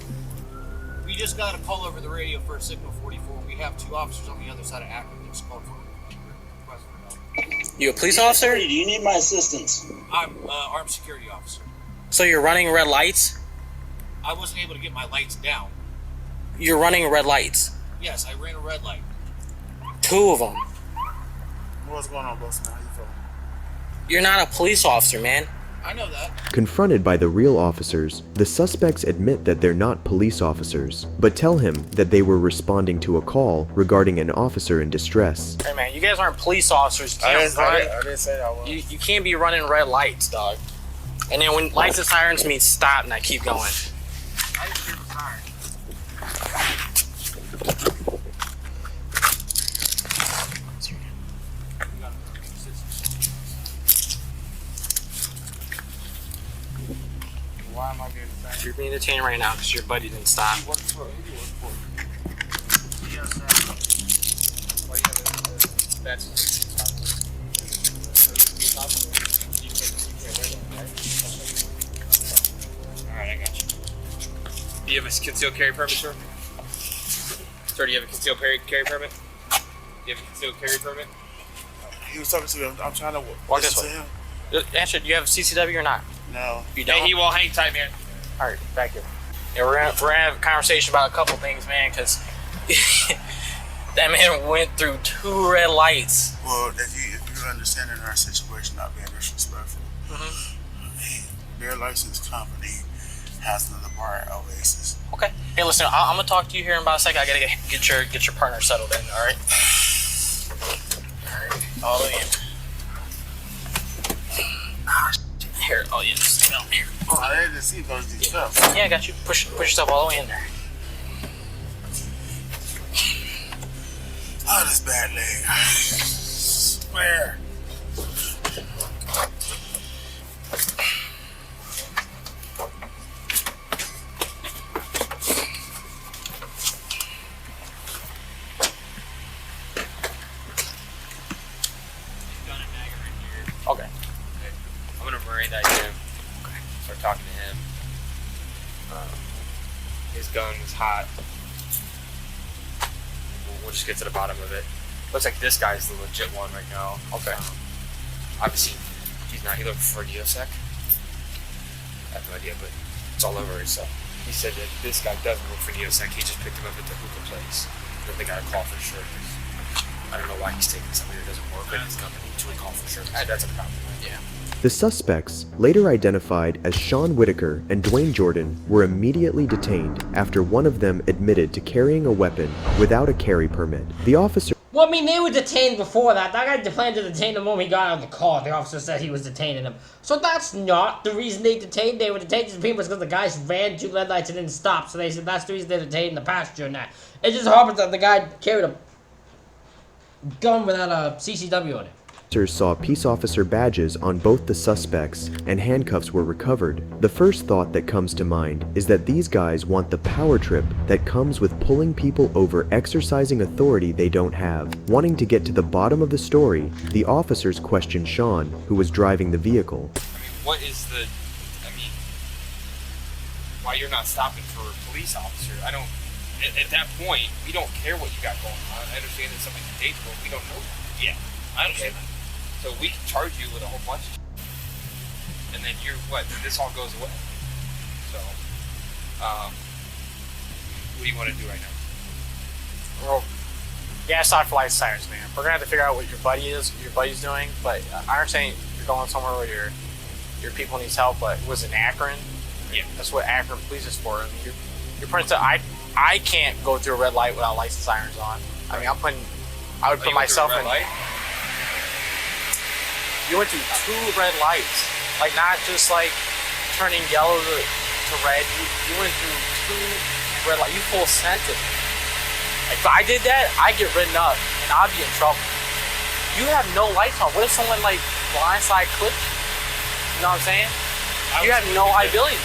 We just got a call over the radio for a Signal 44. We have 2 officers on the other side of Akron that just called for request for help. You a police officer? Do you need my assistance? I'm armed security officer. So you're running red lights? I wasn't able to get my lights down. You're running red lights. Yes, I ran a red light. 2 of them. What's going on, boss? How you feeling? You're not a police officer, man. I know that. Confronted by the real officers, the suspects admit that they're not police officers, but tell him that they were responding to a call regarding an officer in distress. Hey, man, you guys aren't police officers. You I can't didn't run. say that was. You can't be running red lights, dog. And then when lights and sirens mean stop, and I keep going. I didn't hear the siren. Why am I being detained? You're being detained right now because your buddy didn't stop. What for? Alright, I got you. Do you have a concealed carry permit, sir? Sir, do you have a concealed carry permit? Do you have a concealed carry permit? He was talking to me. I'm trying to Walk this listen way. to him. Answer, do you have a CCW or not? No. You don't? Hey, he won't hang tight, man. Alright, back here. Yeah, we're gonna have a conversation about a couple things, man, because that man went through 2 red lights. Well, if you understand in our situation, not being disrespectful, their licensed company has another bar at Oasis. Okay. Hey, listen, I'm gonna talk to you here in about a second. I gotta get your partner settled in. All right. All the way in. Here. Oh yeah. Just down here. Oh, I didn't see those stuff. Yeah, I got you. Push yourself all the way in there. Oh, this bad leg. I swear. Okay. I'm gonna marine that dude. Okay. Start talking to him. His gun was hot. We'll just get to the bottom of it. Looks like this guy's the legit one right now. Okay. Obviously, he's not. He looked for Neosec. I have no idea, but it's all over it. So he said that this guy doesn't look for Neosec. He just picked him up at the hookah place. Then they got a call for sure. I don't know why he's taking somebody that doesn't work in his company to a call for sure. That's a problem. Yeah. The suspects, later identified as Sean Whitaker and Dwayne Jordan, were immediately detained after one of them admitted to carrying a weapon without a carry permit. The officer Well, I mean, they were detained before that. That guy planned to detain him when he got out of the car. The officer said he was detaining him. So that's not the reason they detained. They were detained to people because the guys ran 2 red lights and didn't stop. So they said that's the reason they detained the passenger and that. It just happens that the guy carried a gun without a CCW on it. Officers saw peace officer badges on both the suspects, and handcuffs were recovered. The first thought that comes to mind is that these guys want the power trip that comes with pulling people over exercising authority they don't have. Wanting to get to the bottom of the story, the officers questioned Sean, who was driving the vehicle. What is the, why you're not stopping for a police officer? I don't, at that point, we don't care what you got going on. I understand that somebody's engaged, but we don't know that. Yeah, I understand that. So we can charge you with a whole bunch of and then then this all goes away. So, what do you want to do right now? Well, yeah, stop for light sirens, man. We're gonna have to figure out what your buddy's doing, but I understand you're going somewhere where your people needs help, but was it Akron? Yeah. That's what Akron Police is for. I mean, you're putting I can't go through a red light without lights and sirens on. I mean, I would put myself in. Light? You went through 2 red lights, like not just like turning yellow to red. You went through 2 red lights. You full scented. If I did that, I'd get written up and I'd be in trouble. You have no lights on. What if someone like blindside clipped you? You know what I'm saying? You have no liability.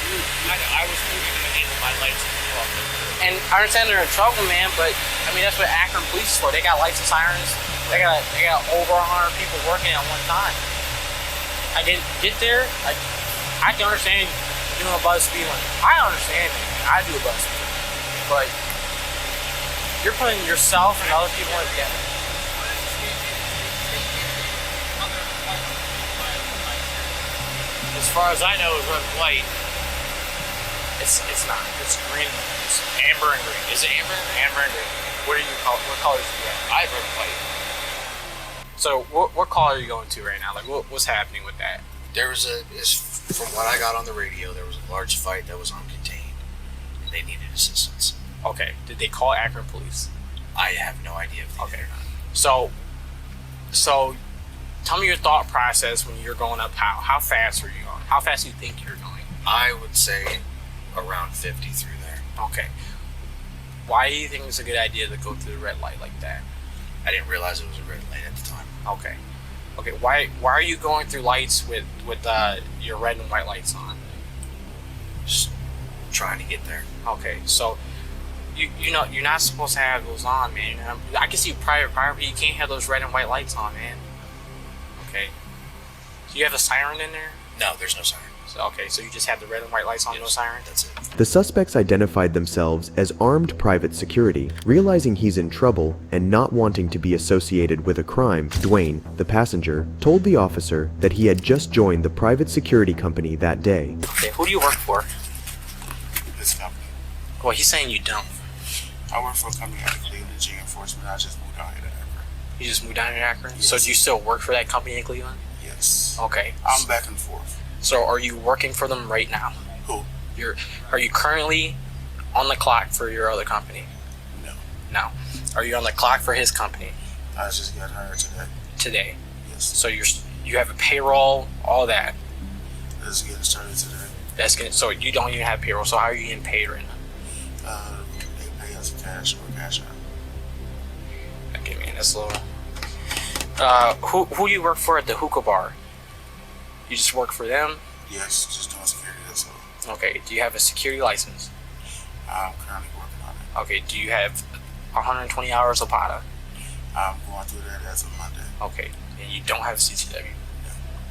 I was moving in my lights in the truck. And I understand they're in trouble, man, but I mean that's what Akron Police is for. They got lights and sirens. They got over 100 people working at one time. I didn't get there. I can understand doing a buzz speed limit. I understand it. I do a buzz speed limit. But you're putting yourself and other people in together. As far as I know, it's red and white. It's not. It's green. It's amber and green. Is it amber? Amber and green. What colors do you have? I have red and white. So what call are you going to right now? Like what's happening with that? There was from what I got on the radio, there was a large fight that was uncontained, and they needed assistance. Okay. Did they call Akron Police? I have no idea if they did or not. So tell me your thought process when you're going up. How fast are you going? How fast do you think you're going? I would say around 50 through there. Okay. Why do you think it's a good idea to go through the red light like that? I didn't realize it was a red light at the time. Okay. Why are you going through lights with your red and white lights on? Just trying to get there. Okay. So you know you're not supposed to have those on, man. I can see private property. You can't have those red and white lights on, man. Okay. Do you have a siren in there? No, there's no siren. So you just have the red and white lights on, no siren? That's it. The suspects identified themselves as armed private security. Realizing he's in trouble and not wanting to be associated with a crime, Dwayne, the passenger, told the officer that he had just joined the private security company that day. Okay, who do you work for? This company. Well, he's saying you don't. I work for a company out of Cleveland, G Enforcement. I just moved down here to Akron. You just moved down here to Akron? Yes. So do you still work for that company in Cleveland? Yes. Okay. I'm back and forth. So are you working for them right now? Who? Are you currently on the clock for your other company? No. Are you on the clock for his company? I just got hired today. Today? Yes. So you have a payroll, all that? That's getting started today. So you don't even have payroll, so how are you getting paid right now? They pay us cash or cash out. Okay, man, that's a little... who do you work for at the hookah bar? You just work for them? Yes, just doing security, that's all. Okay, do you have a security license? I'm currently working on it. Okay, do you have 120 hours of PATA? I'm going through that as of Monday. Okay, and you don't have CCW?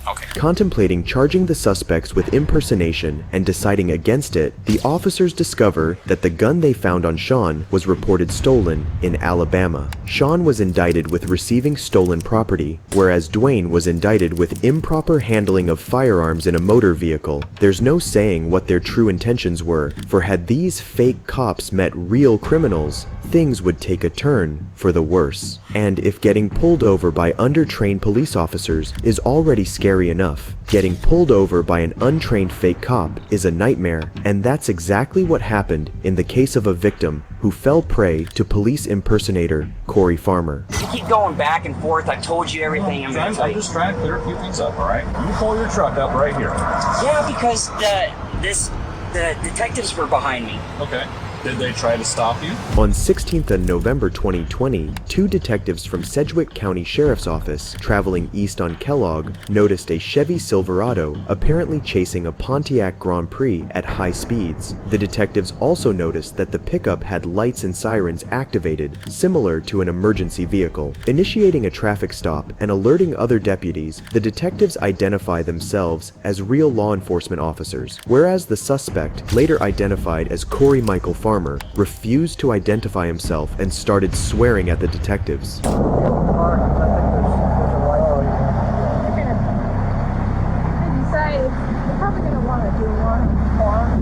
Okay. Contemplating charging the suspects with impersonation and deciding against it, the officers discover that the gun they found on Sean was reported stolen in Alabama. Sean was indicted with receiving stolen property, whereas Dwayne was indicted with improper handling of firearms in a motor vehicle. There's no saying what their true intentions were, for had these fake cops met real criminals, things would take a turn for the worse. And if getting pulled over by undertrained police officers is already scary enough, getting pulled over by an untrained fake cop is a nightmare, and that's exactly what happened in the case of a victim who fell prey to police impersonator Corey Farmer. You keep going back and forth. I told you everything. I'm I'm just trying to clear a few things up, all right? You pull your truck up right here. Yeah, because the detectives were behind me. Okay. Did they try to stop you? On 16th of November 2020, two detectives from Sedgwick County Sheriff's Office, traveling east on Kellogg, noticed a Chevy Silverado apparently chasing a Pontiac Grand Prix at high speeds. The detectives also noticed that the pickup had lights and sirens activated, similar to an emergency vehicle. Initiating a traffic stop and alerting other deputies, the detectives identify themselves as real law enforcement officers, whereas the suspect, later identified as Corey Michael Farmer, refused to identify himself and started swearing at the detectives. They're probably going to want to do one farm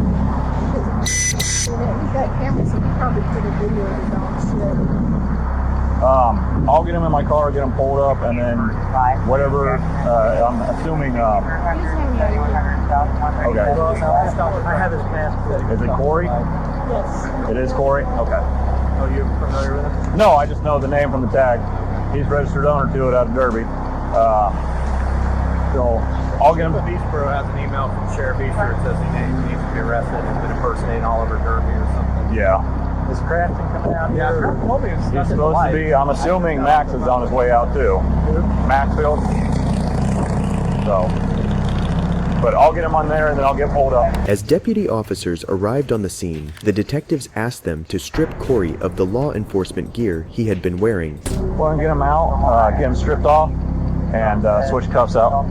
because he's got cameras, so he probably took a video of his own shit. I'll get him in my car, get him pulled up, and then whatever, I'm assuming, okay. I have his passport. Is it Corey? Yes. It is Corey? Okay. Oh, you're familiar with him? No, I just know the name from the tag. He's registered owner to it out of Derby. So I'll get him. Beachboro has an email from Sheriff Easter that says he needs to be arrested. He's been impersonating Oliver Derby or something. Yeah. Is Crafton coming out here? He's supposed to be, I'm assuming Max is on his way out too. Maxfield. So. But I'll get him on there and then I'll get pulled up. As deputy officers arrived on the scene, the detectives asked them to strip Corey of the law enforcement gear he had been wearing. Well, get him out, get him stripped off, and switch cuffs out.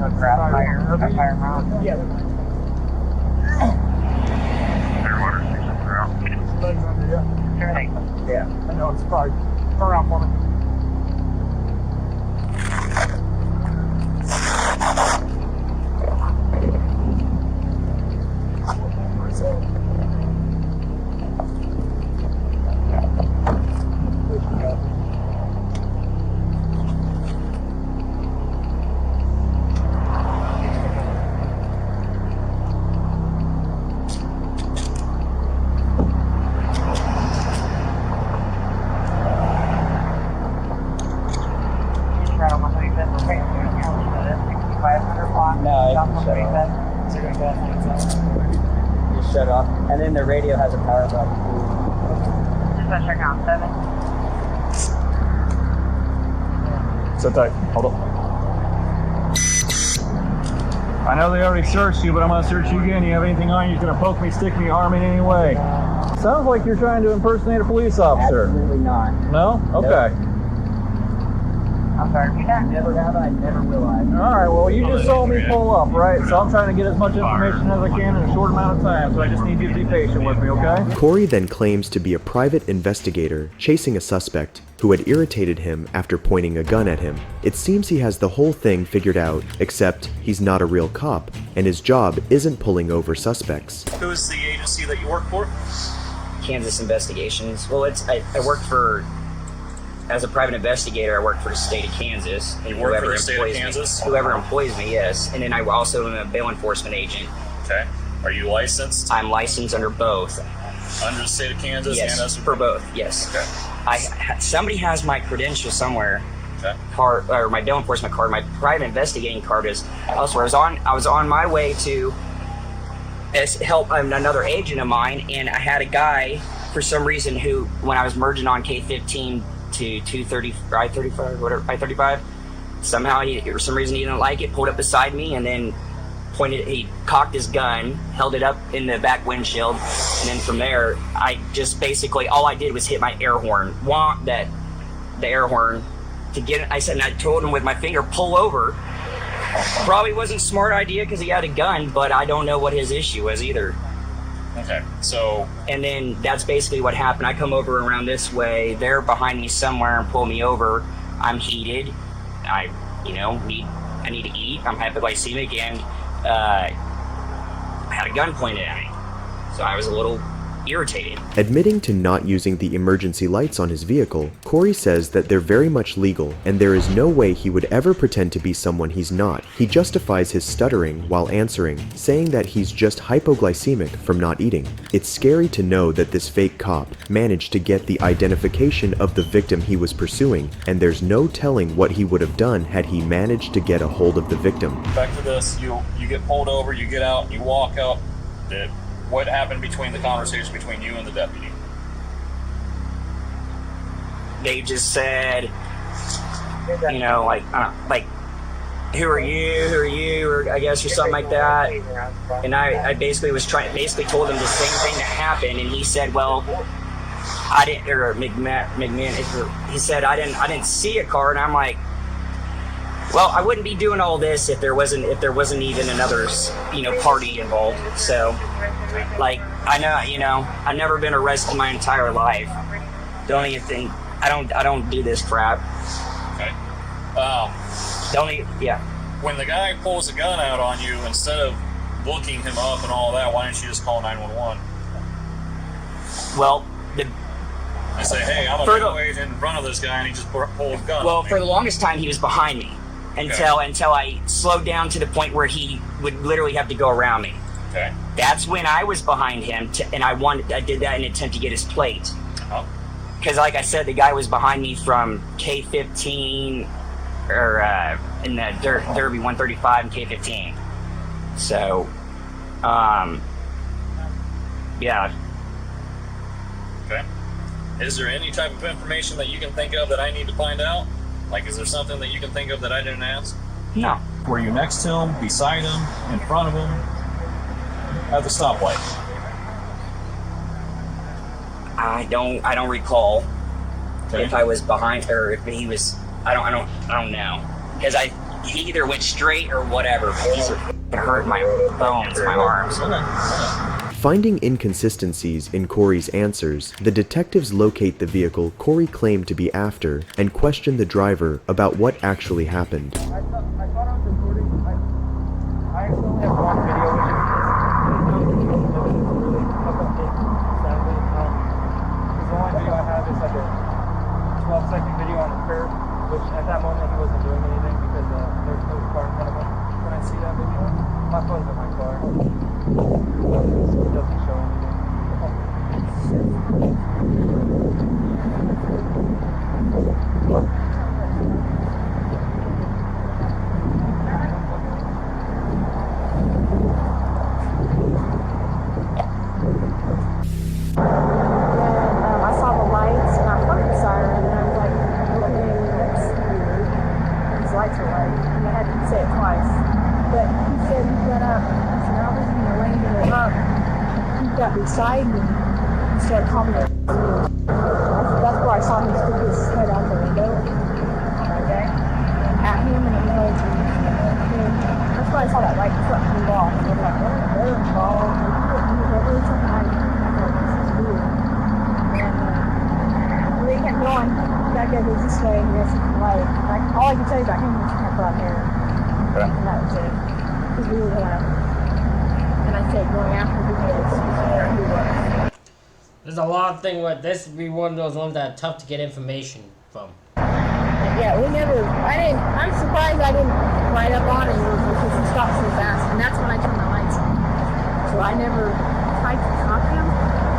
Yeah, I know, it's probably turn around for me. Just shut off. And then the radio has a power button. Dispatcher count 7. Sit tight. Hold up. I know they already searched you, but I'm gonna search you again. You have anything on you? You're gonna poke me, stick me, harm me in any way. Sounds like you're trying to impersonate a police officer. Absolutely not. No? Okay. I'm sorry, repeat that. Never have I, never will I. Alright, well you just saw me pull up, right? So I'm trying to get as much information as I can in a short amount of time, so I just need you to be patient with me, okay? Corey then claims to be a private investigator chasing a suspect who had irritated him after pointing a gun at him. It seems he has the whole thing figured out, except he's not a real cop, and his job isn't pulling over suspects. Who is the agency that you work for? Kansas Investigations. Well, I work for, as a private investigator, I work for the state of Kansas. And You work for the state of Kansas? Whoever employs me, yes. And then I also am a bail enforcement agent. Okay. Are you licensed? I'm licensed under both. Under the state of Kansas Yes, and us? for both, yes. Okay. Somebody has my credentials somewhere. Okay. Card, or my bail enforcement card. My private investigating card is elsewhere. I was on my way to help another agent of mine, and I had a guy for some reason who, when I was merging on K15 to 230 or I-35, whatever, I-35, somehow for some reason he didn't like it, pulled up beside me, and then he cocked his gun, held it up in the back windshield, and then from there, I just basically, all I did was hit my air horn, the air horn, to get it. I said, and I told him with my finger, pull over. Probably wasn't a smart idea because he had a gun, but I don't know what his issue was either. Okay, so... And then that's basically what happened. I come over around this way, they're behind me somewhere and pull me over. I'm heated. I need to eat. I'm hypoglycemic, and I had a gun pointed at me. So I was a little irritated. Admitting to not using the emergency lights on his vehicle, Corey says that they're very much legal, and there is no way he would ever pretend to be someone he's not. He justifies his stuttering while answering, saying that he's just hypoglycemic from not eating. It's scary to know that this fake cop managed to get the identification of the victim he was pursuing, and there's no telling what he would have done had he managed to get a hold of the victim. Back to this, you get pulled over, you get out, you walk out. What happened between the conversation between you and the deputy? They just said, like, who are you, or I guess, or something like that. And I basically told him the same thing that happened, and he said, well, I didn't, or McMahon, he said, I didn't see a car, and I'm like, well, I wouldn't be doing all this if there wasn't even another, party involved. So, like, I know, I've never been arrested in my entire life. Don't even think, I don't do this crap. Okay. When the guy pulls a gun out on you, instead of looking him up and all that, why don't you just call 911? Well, I say, hey, I'm a bail agent in front of this guy, and he just pulled a gun. Well, on me. for the longest time, he was behind me until I slowed down to the point where he would literally have to go around me. Okay. That's when I was behind him, and I did that in an attempt to get his plate. Because, like I said, the guy was behind me from K15, or in the Derby 135 and K15. So, yeah. Okay. Is there any type of information that you can think of that I need to find out? Like, is there something that you can think of that I didn't ask? No. Were you next to him, beside him, in front of him, at the stoplight? I don't recall if I was behind or if he was. I don't know because he either went straight or whatever. He's hurt my bones, my arms. Finding inconsistencies in Corey's answers, the detectives locate the vehicle Corey claimed to be after and question the driver about what actually happened. I thought I was recording. I actually have one video, which is really fucked up thing. Sadly, the only video I have is like a 12-second video on the curb, which at that moment he wasn't doing anything because there was no car in front of him. When I see that video, my phone's in my car. It doesn't show I saw the lights and I heard the siren and I was like, okay, that's weird. These lights are white. And I had to say it twice. But he said he got up. I said, I wasn't even laying it up. He got beside me and started calling me. That's where I saw him stick his head out the window. Okay? At him and it was like, that's why I saw that light truck move off. And I'm like, they're involved. There was something I thought this is weird. And they kept going. That guy goes this way and he has some light. Like, all I can tell you about him is he had brown hair. And that was it. Because we were going after. And I said going after because he was. There's a lot of things with this. Would be one of those ones that are tough to get information from. Yeah, I'm surprised I didn't ride up on him because he stopped so fast. And that's when I turned the lights on. So I never tried to talk to him.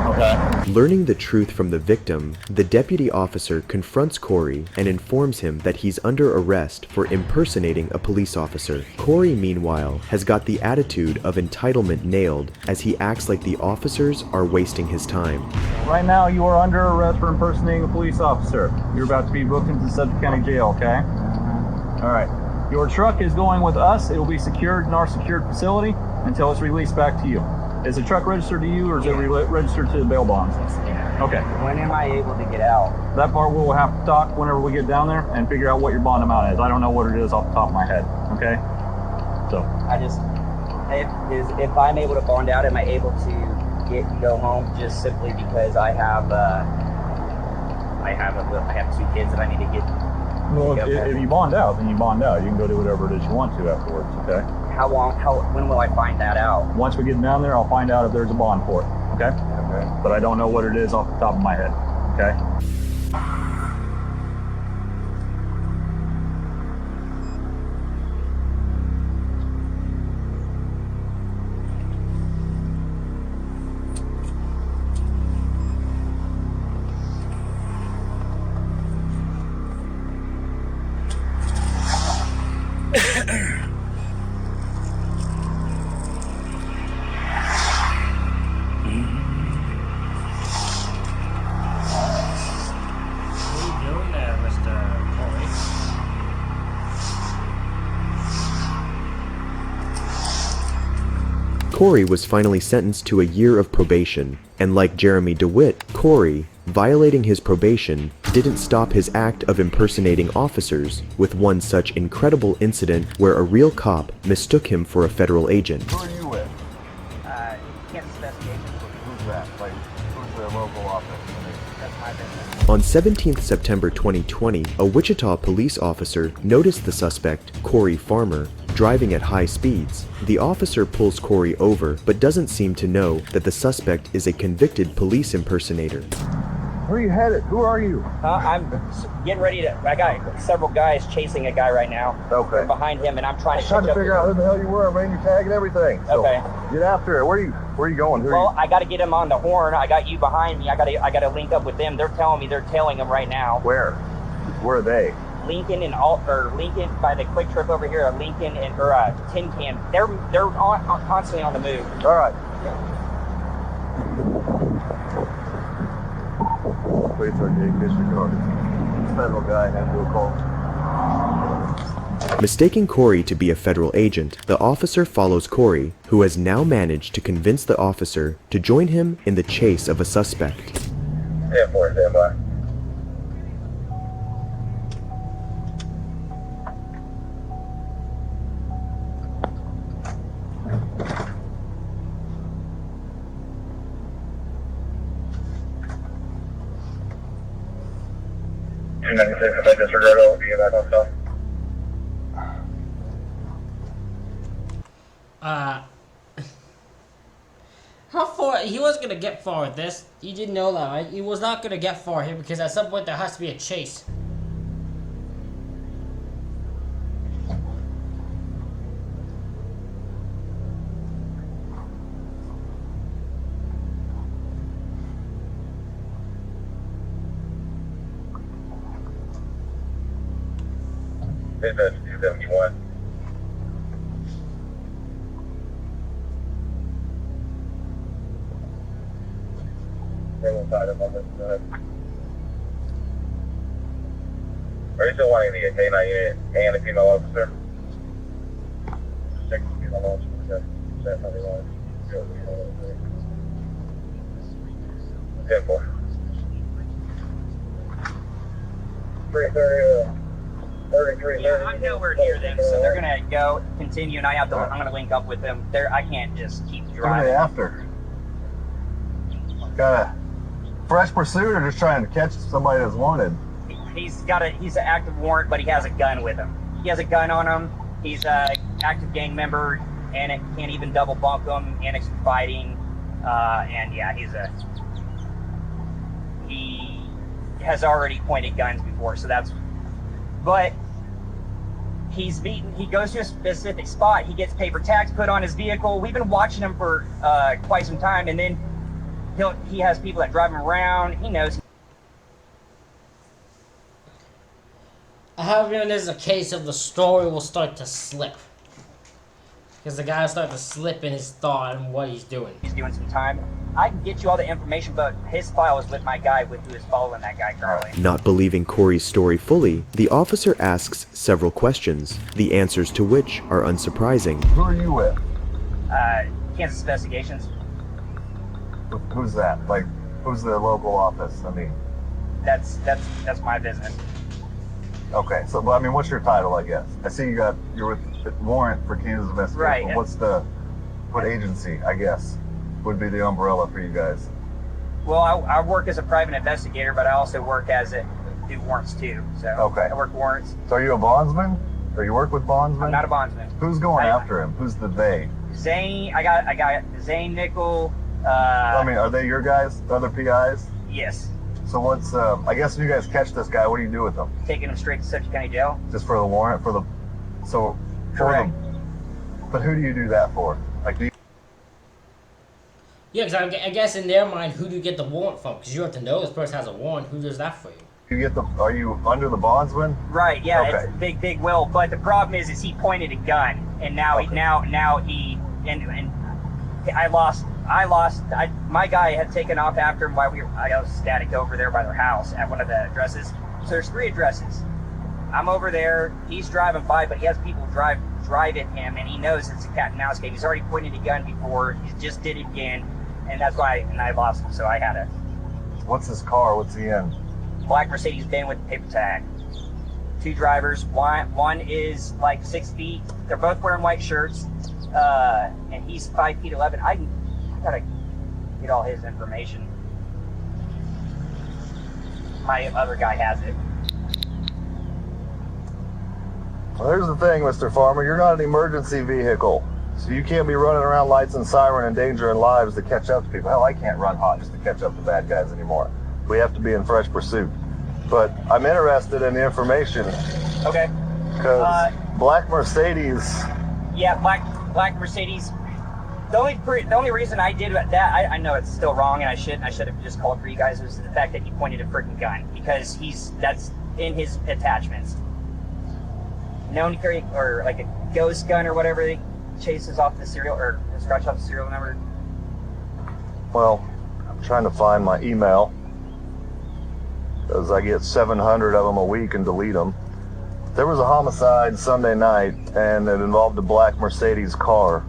Okay. Learning the truth from the victim, the deputy officer confronts Corey and informs him that he's under arrest for impersonating a police officer. Corey, meanwhile, has got the attitude of entitlement nailed as he acts like the officers are wasting his time. Right now, you are under arrest for impersonating a police officer. You're about to be booked into Suffolk County Jail, okay? All right. Your truck is going with us. It will be secured in our secured facility until it's released back to you. Is the truck registered to you or is it registered to the bail bonds? Okay. When am I able to get out? That part we'll have to talk whenever we get down there and figure out what your bond amount is. I don't know what it is off the top of my head, okay? So. If I'm able to bond out, am I able to go home just simply because I have two kids that I need to get. Well, if you bond out, then you bond out. You can go do whatever it is you want to afterwards, okay? When will I find that out? Once we get down there, I'll find out if there's a bond for it, okay? Okay. But I don't know what it is off the top of my head, okay? Corey was finally sentenced to a year of probation, and like Jeremy DeWitt, Corey, violating his probation, didn't stop his act of impersonating officers with one such incredible incident where a real cop mistook him for a federal agent. Who are you with? Kansas Investigation. Who's that? Like, who's the local office? That's my business. On 17th September 2020, a Wichita police officer noticed the suspect, Corey Farmer, driving at high speeds. The officer pulls Corey over, but doesn't seem to know that the suspect is a convicted police impersonator. Where are you headed? Who are you? I'm getting ready to. I got several guys chasing a guy right now. Okay. We're behind him, and I'm trying to. Trying to figure out who the hell you were. I ran your tag and everything. So okay. Get after it. Where are you going? I got to get him on the horn. I got you behind me. I got to link up with them. They're telling me they're tailing him right now. Where? Where are they? Lincoln and Lincoln by the Quick Trip over here. Lincoln and Tin Can. They're constantly on the move. All right. Please are disregarded. Federal guy had to call. Mistaking Corey to be a federal agent, the officer follows Corey, who has now managed to convince the officer to join him in the chase of a suspect. 10-4, stand by. If I disregard all, be back on stop. How far? He wasn't gonna get far with this. You didn't know that, right? He was not gonna get far here because at some point there has to be a chase. Dispatch 271. Are you still wanting the K9 unit and a female officer? Check the female officer. Check how they want it. 10-4. 330. 33. Yeah, I'm nowhere near them, so they're gonna go continue, and I'm gonna link up with them. I can't just keep What are driving. they after? Got a fresh pursuit or just trying to catch somebody that's wanted? He's an active warrant, but he has a gun with him. He has a gun on him. He's a active gang member, and it can't even double bunk him. Annex fighting, and yeah, he has already pointed guns before, so that's. But he's beaten. He goes to a specific spot. He gets paper tags put on his vehicle. We've been watching him for quite some time, and then he has people that drive him around. He knows. I have a feeling there's a case of the story will start to slip. Because the guy will start to slip in his thought and what he's doing. He's doing some time. I can get you all the information, but his file is with my guy who is following that guy currently. Not believing Corey's story fully, the officer asks several questions, the answers to which are unsurprising. Who are you with? Kansas Investigations. Who's that? Like, who's the local office? I mean, that's my business. Okay, so I mean, what's your title? I guess I see you're with the warrant for Kansas Investigation. Right. What agency? I guess would be the umbrella for you guys. Well, I work as a private investigator, but I also work do warrants too. So okay, I work warrants. So are you a bondsman? Or you work with bondsmen? I'm not a bondsman. Who's going after him? Who's the they? Zane. I got Zane Nickel. I mean, are they your guys? The other PIs? Yes. So what's I guess when you guys catch this guy, what do you do with him? Taking him straight to Subject County Jail. Just for the warrant for the. So. Correct. But who do you do that for? Like, do you? Yeah, because I guess in their mind, who do you get the warrant from? Because you have to know this person has a warrant. Who does that for you? Are you under the bondsman? Right. Yeah. Okay. It's Big Will. But the problem is he pointed a gun, and now he I lost. My guy had taken off after him while I was static over there by their house at one of the addresses. So there's 3 addresses. I'm over there. He's driving by, but he has people drive at him, and he knows it's a cat and mouse game. He's already pointed a gun before. He just did it again, and that's why. And I lost him, so I had to. What's his car? What's he in? Black Mercedes-Benz with paper tag. 2 drivers. One is like 6 feet. They're both wearing white shirts, and he's 5'11". I gotta get all his information. My other guy has it. Well, here's the thing, Mr. Farmer. You're not an emergency vehicle, so you can't be running around lights and siren endangering lives to catch up to people. Hell, I can't run hot just to catch up to bad guys anymore. We have to be in fresh pursuit. But I'm interested in the information. Okay. Because Black Mercedes. Yeah, Black Mercedes. The only reason I did that, I know it's still wrong, and I should have just called for you guys, was the fact that he pointed a freaking gun, because that's in his attachments. Known to carry, or like a ghost gun or whatever, he chases off the serial, or scratch off the serial number. Well, I'm trying to find my email, because I get 700 of them a week and delete them. There was a homicide Sunday night, and it involved a black Mercedes car.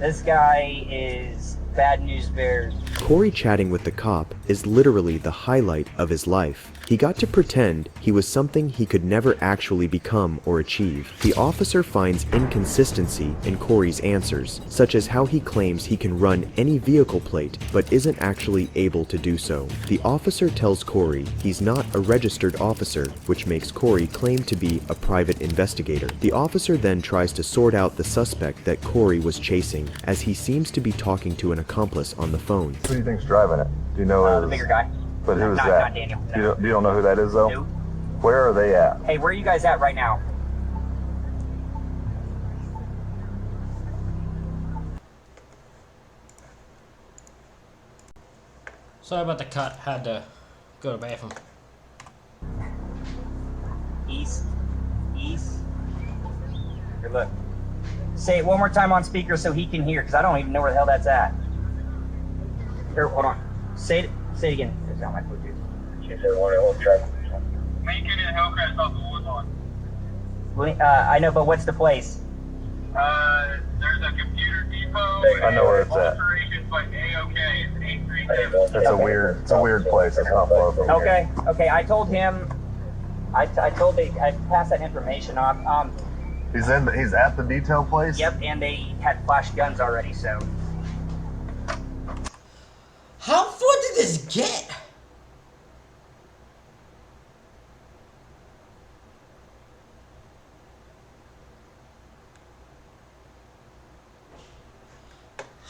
This guy is bad news bears. Corey chatting with the cop is literally the highlight of his life. He got to pretend he was something he could never actually become or achieve. The officer finds inconsistency in Corey's answers, such as how he claims he can run any vehicle plate but isn't actually able to do so. The officer tells Corey he's not a registered officer, which makes Corey claim to be a private investigator. The officer then tries to sort out the suspect that Corey was chasing, as he seems to be talking to an accomplice on the phone. Who do you think's driving it? Do you know The bigger guy. But who's not, that? Not Daniel. No. You don't know who that is, though? No. Where are they at? Hey, where are you guys at right now? Sorry about the cut. Had to go to the bathroom. East. Here, look. Say it one more time on speaker so he can hear, because I don't even know where the hell that's at. Here, hold on. Say it again. It's on my Bluetooth. Lincoln and Hillcrest off the Woodlawn. I know, but what's the place? There's a computer depot. I know where it's at. Alterations by AOK. It's 837. It's a weird place. It's not far from here. Okay. I told him. I passed that information on. He's at the detail place? Yep, and they had flash guns already, so. How far did this get?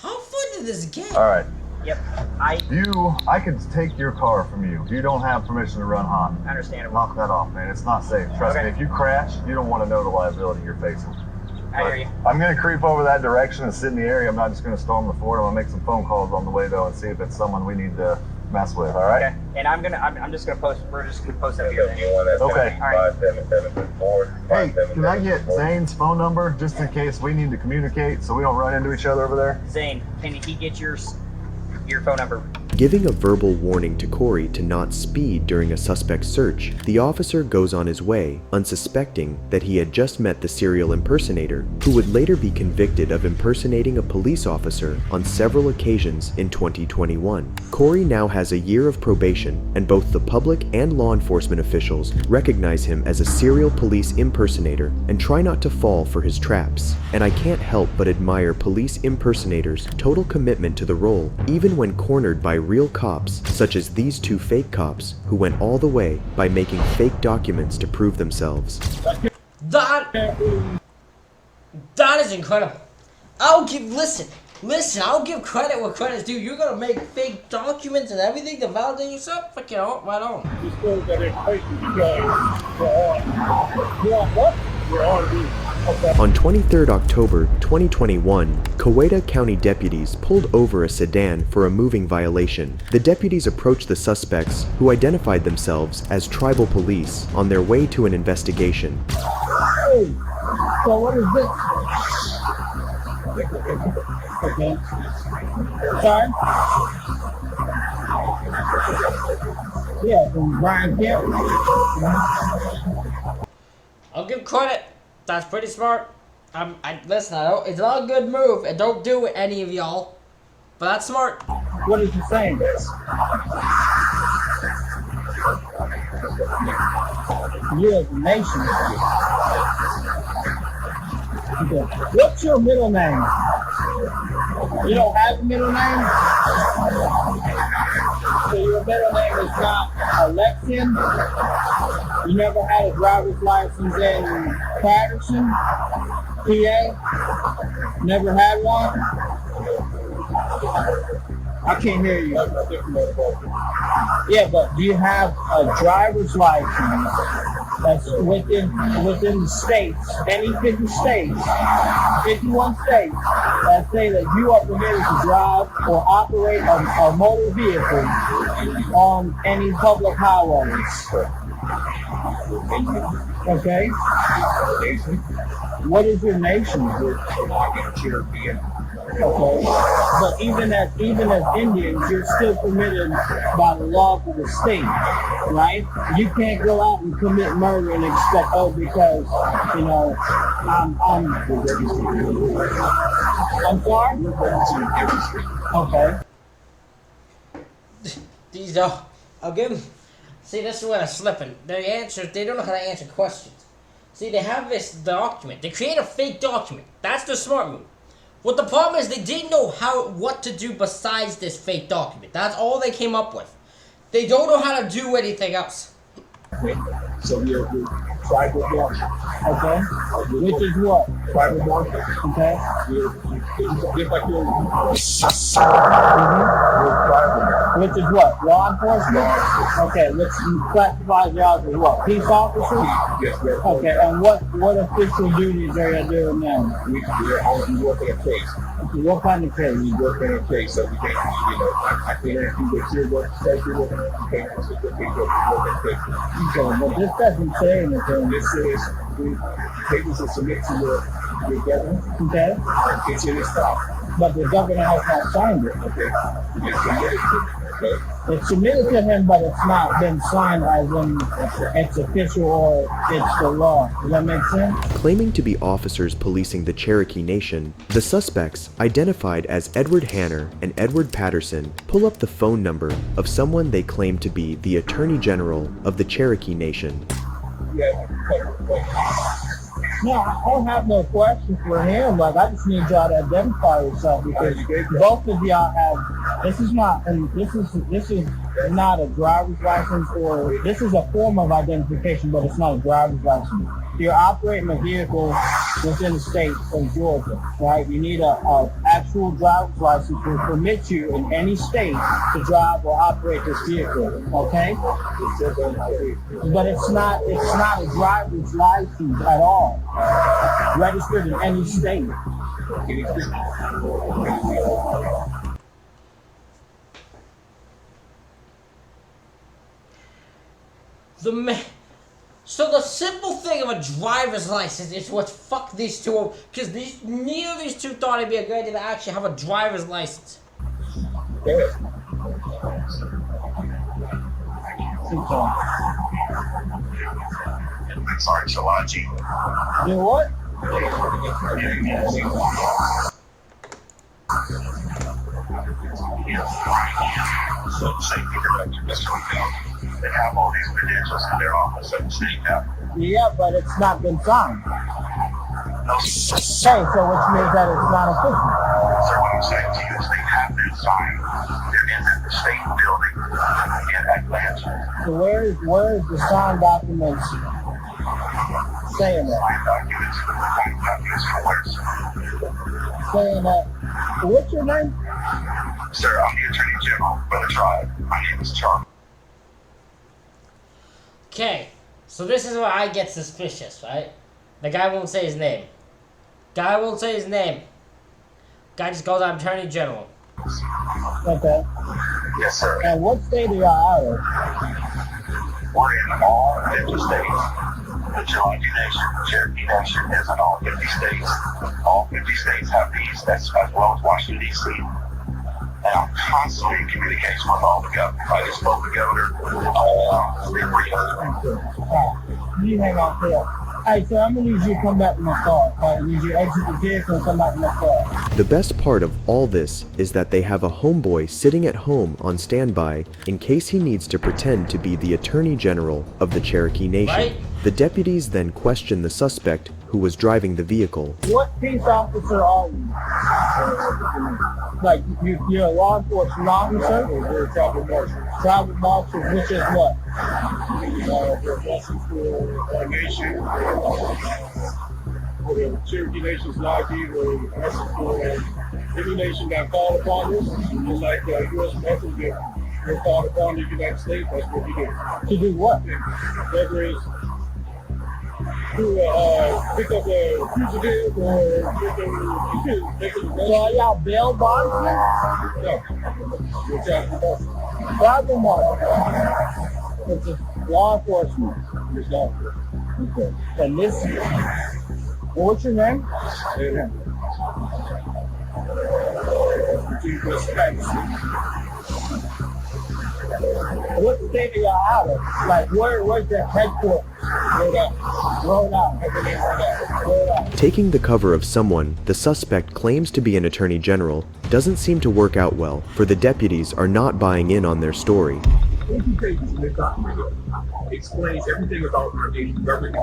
How far did this get? All right. Yep. I could take your car from you. You don't have permission to run hot. Understandable. Knock that off, man. It's not safe. Trust me. If you crash, you don't want to know the liability you're facing. I hear you. I'm going to creep over that direction and sit in the area. I'm not just going to storm the fort. I'm going to make some phone calls on the way, though, and see if it's someone we need to mess with, all right? Okay. And I'm just going to post, we're just going to post up here. Okay. All right. Hey, can I get Zane's phone number just in case we need to communicate so we don't run into each other over there? Zane, can he get your phone number? Giving a verbal warning to Corey to not speed during a suspect's search, the officer goes on his way, unsuspecting that he had just met the serial impersonator, who would later be convicted of impersonating a police officer on several occasions in 2021. Corey now has a year of probation, and both the public and law enforcement officials recognize him as a serial police impersonator and try not to fall for his traps. And I can't help but admire police impersonators' total commitment to the role, even when cornered by real cops, such as these two fake cops who went all the way by making fake documents to prove themselves. That is incredible. Listen, I'll give credit where credit's due. You're gonna make fake documents and everything to validate yourself? Fuck it, right on. You still got information you're on what? You're on On 23rd October 2021, Coweta County deputies pulled over a sedan for a moving violation. The deputies approached the suspects, who identified themselves as tribal police, on their way to an investigation. Hey, so what is this? Okay. Sorry? Yeah, from Brian Kemp. I'll give credit. That's pretty smart. Listen, it's not a good move, and don't do it, any of y'all. But that's smart. What is he saying? You're a nation. What's your middle name? You don't have a middle name? So your middle name is not Alexian? You never had a driver's license in Patterson, PA? Never had one? I can't hear you. Yeah, but do you have a driver's license that's within the states, any 50 states, 51 states, that say that you are permitted to drive or operate a motor vehicle on any public highways? Okay. What is your nation? Okay, but even as Indians, you're still permitted by the laws of the state, right? You can't go out and commit murder and expect, because you know I'm sorry. Okay. These are, I'll give them. See, this is where they're slipping. They don't know how to answer questions. See, they have this document. They create a fake document. That's the smart move. What the problem is, they didn't know what to do besides this fake document. That's all they came up with. They don't know how to do anything else. So we're tribal market. Okay. Which is what? Tribal market. Okay. Just like you're Which is what? Law enforcement? Okay, let's classify jobs as what? Peace officers? Yes. Okay, and what official duties are you doing now? We work in a case. What kind of case? We work in a case, so we can't, I can't do what you're working, you can't answer the case. Okay, but this doesn't say anything. This says, papers will submit to your government. Okay. It's in its file. But the governor has not signed it. Okay. It's submitted to him. Okay. It's submitted to him, but it's not been signed as in it's official or it's the law. Does that make sense? Claiming to be officers policing the Cherokee Nation, the suspects, identified as Edward Hanner and Edward Patterson, pull up the phone number of someone they claim to be the Attorney General of the Cherokee Nation. No, I don't have no questions for him. Like, I just need y'all to identify yourself because both of y'all have. This is not a driver's license, or this is a form of identification, but it's not a driver's license. You're operating a vehicle within the state of Georgia, right? You need a actual driver's license to permit you in any state to drive or operate this vehicle, okay? But it's not a driver's license at all, registered in any state. So the simple thing of a driver's license is what fucked these two up, because neither of these two thought it'd be a good idea to actually have a driver's license. Sorry, Shalaji. Do what? Safety director, Mr. Hotel. They have all these credentials in their office at the state now. Yeah, but it's not been signed. Okay, so which means that it's not official. So what I'm saying to you is they have been signed. They're in the state building in Atlanta. So where is the signed documents saying that? Saying that. What's your name? Sir, I'm the Attorney General for the tribe. My name is Charlie. Okay, so this is where I get suspicious, right? The guy won't say his name. Guy just goes, I'm Attorney General. Okay. Yes, sir. And what state are y'all out of? We're in all 50 states. The Cherokee Nation, is in all 50 states. All 50 states have these, that's as well as Washington, D.C. And I'm constantly in communication with all the governors. I just spoke to the governor. You hang on there. Hey, so I'm going to need you to come back to my car. I need you to exit the vehicle and come back to my car. The best part of all this is that they have a homeboy sitting at home on standby in case he needs to pretend to be the Attorney General of the Cherokee Nation. Right. The deputies then question the suspect who was driving the vehicle. What peace officer are you? Like, you're a law enforcement officer? You're a tribal marshal. Tribal marshal, which is what? For a nation. For the Cherokee Nation's ID, we're asking for any nation that called upon us, just like the U.S. Marshals, they're called upon the United States, that's what we do. To do what? Whether it's to pick up a fugitive or pick up So are y'all bail bondsmen? No. We're tribal marshal. It's just law enforcement. It's law enforcement. Okay. And this, what's your name? to respect. What state are y'all out of? Like, where's the headquarters? Roll out. Everything roll out. Taking the cover of someone the suspect claims to be an attorney general doesn't seem to work out well, for the deputies are not buying in on their story. 20 pages in the document explains everything about our nation, government.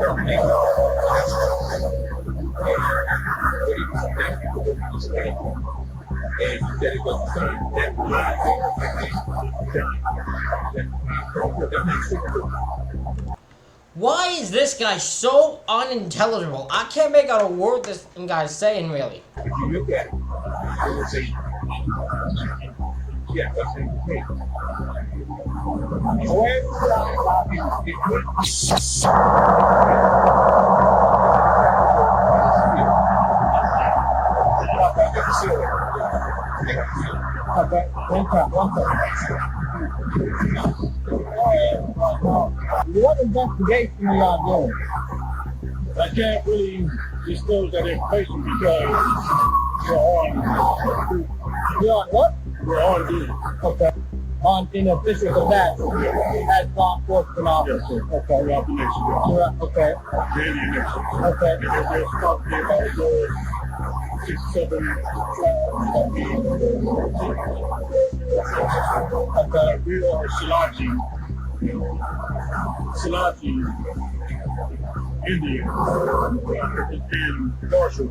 And he said it was the same. Why is this guy so unintelligible? I can't make out a word this guy's saying, really. If you look at it, it will say, yeah, that's the thing. Okay, one time. What investigation are y'all doing? I can't really disclose that information because You're on what? we're on duty. Okay. On in official capacity as law enforcement officer. Okay. Throughout the nation. Okay. Daily nation. Okay. And there's talk about those 6, 7, Okay. we are Silachi Indian, and Marshall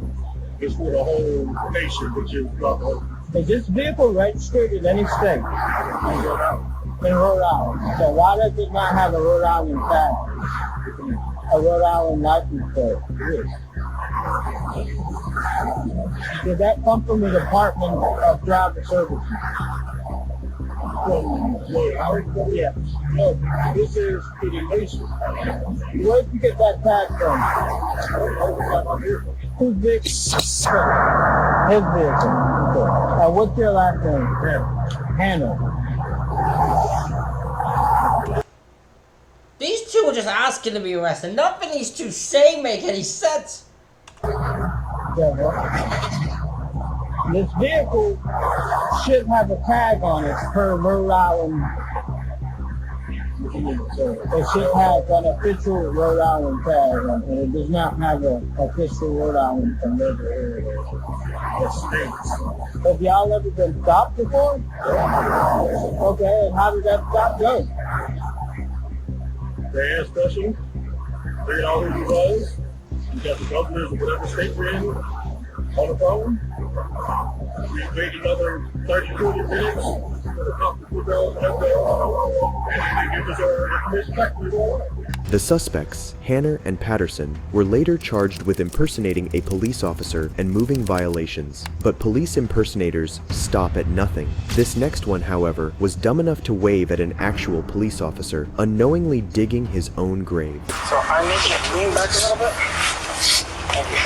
is for the whole nation, which is not the whole. Is this vehicle registered in any state? In Rhode Island. So why does it not have a Rhode Island tag? A Rhode Island license plate? Did that come from the Department of Driver Services? Yeah. No, this is for the nation. Where'd you get that tag from? Whose vehicle? His vehicle. Okay. And what's your last name? Hannah. These two are just asking to be arrested. Nothing these two say make any sense. This vehicle should have a tag on it per Rhode Island. It should have an official Rhode Island tag on it. It does not have an official Rhode Island converter area. Have y'all ever been stopped before? Okay, and how did that stop go? They asked special. Figured out who he was. You got the governors of whatever state we're in on the phone. We waited another 30, 40 minutes for the cop to put down and they give us our information back. The suspects, Hanner and Patterson, were later charged with impersonating a police officer and moving violations. But police impersonators stop at nothing. This next one, however, was dumb enough to wave at an actual police officer, unknowingly digging his own grave. So I'm making it lean back a little bit. Thank you.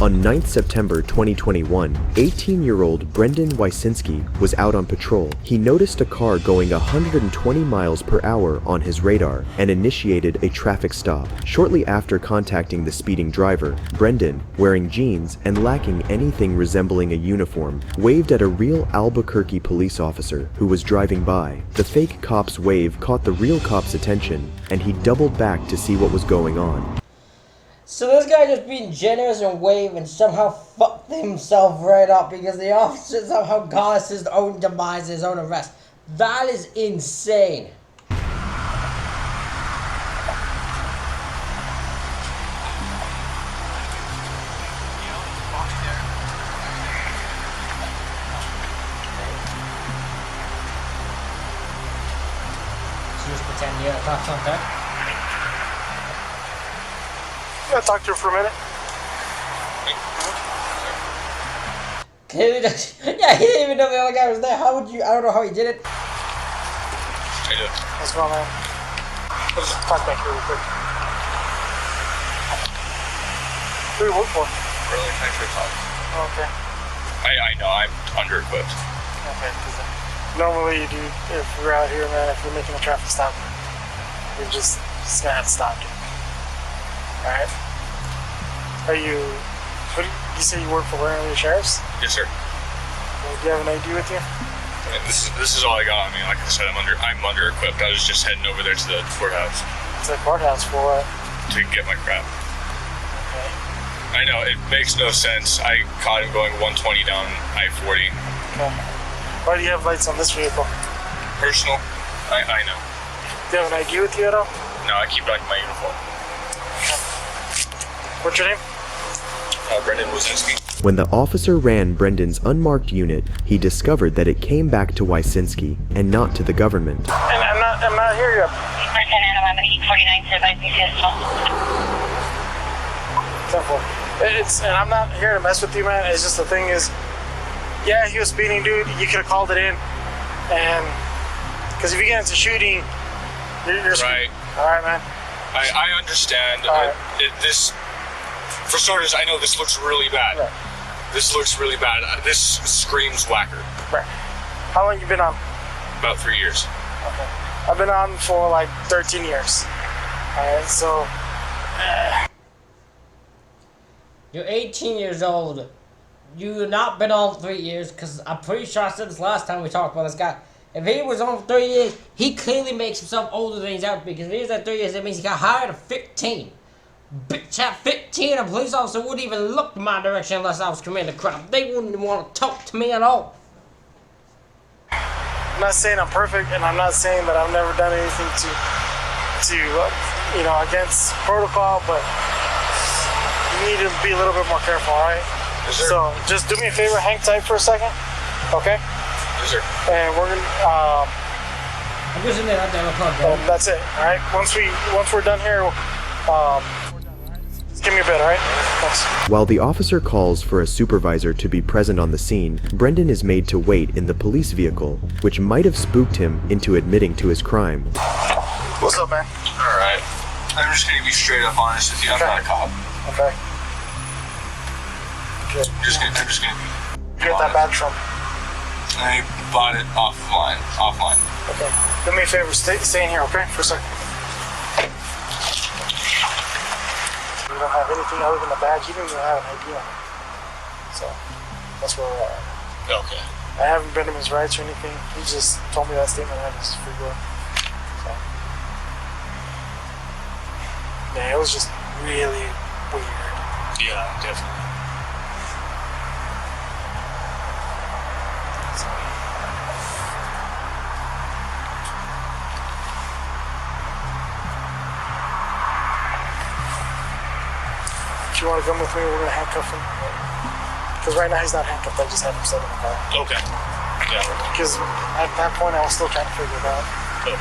On 9th September 2021, 18-year-old Brendan Wysinski was out on patrol. He noticed a car going 120 miles per hour on his radar and initiated a traffic stop. Shortly after contacting the speeding driver, Brendan, wearing jeans and lacking anything resembling a uniform, waved at a real Albuquerque police officer who was driving by. The fake cop's wave caught the real cop's attention, and he doubled back to see what was going on. So this guy just being generous and wave and somehow fucked himself right up because the officer somehow caused his own demise, his own arrest. That is insane. So just pretend you're talk something. Yeah, talk to her for a minute. Yeah, he didn't even know the other guy was there. How would you? I don't know how he did it. What's wrong, man? Let's just talk back here real quick. Who do you work for? Early country club. Oh, okay. I know I'm under-equipped. Okay, because normally you do, if we're out here, man, if you're making a traffic stop, you're just gonna have to stop you. Alright? Are you You say you work for Warren Sheriff's? Yes, sir. Do you have an ID with you? And this is all I got. I mean, like I said, I'm under equipped. I was just heading over there to the courthouse. To the courthouse for what? To get my crap. Okay. I know, it makes no sense. I caught him going 120 down I-40. Okay. Why do you have lights on this vehicle? Personal. I know. Do you have an ID with you at all? No, I keep like my uniform. What's your name? Brendan Wazinski. When the officer ran Brendan's unmarked unit, he discovered that it came back to Wysinski and not to the government. And I'm not here yet. And I'm not here to mess with you, man. It's just the thing is, yeah, he was speeding, dude. You could have called it in, and because if you get into shooting, you're right. All right, man. I understand. Right. This, for starters, I know this looks really bad. Right. This looks really bad. This screams whacker. Right. How long you been on? About 3 years. Okay. I've been on for like 13 years. Alright, so... You're 18 years old. You've not been on 3 years, because I'm pretty sure I said this last time we talked about this guy. If he was on 3 years, he clearly makes himself older than he's out, because if he's at 3 years, that means he got hired at 15. Bitch, at 15, a police officer wouldn't even look in my direction unless I was committing a crime. They wouldn't even want to talk to me at all. I'm not saying I'm perfect, and I'm not saying that I've never done anything to you know, against protocol, but you need to be a little bit more careful, all right? Yes, sir. So just do me a favor, hang tight for a second, okay? Yes, sir. And we're gonna. I'm just in there right there. That's it, all right? Once we're done here, just give me a bit, all right? Thanks. While the officer calls for a supervisor to be present on the scene, Brendan is made to wait in the police vehicle, which might have spooked him into admitting to his crime. What's up, man? All right. I'm just gonna be straight up honest with you. I'm not a cop. Okay. Good. I'm just gonna be. You get that badge from? I bought it offline. Okay. Do me a favor, stay in here, okay, for a second. You don't have anything other than a badge. You don't even have an ID on it. So that's where we're at. Okay. I haven't been to his rights or anything. He just told me that statement and it's free will. So yeah, it was just really weird. Yeah, definitely. If you want to come with me, we're going to handcuff him. Because right now he's not handcuffed, I just have him set in the car. Okay. Yeah. Because at that point I was still trying to figure it out. Okay.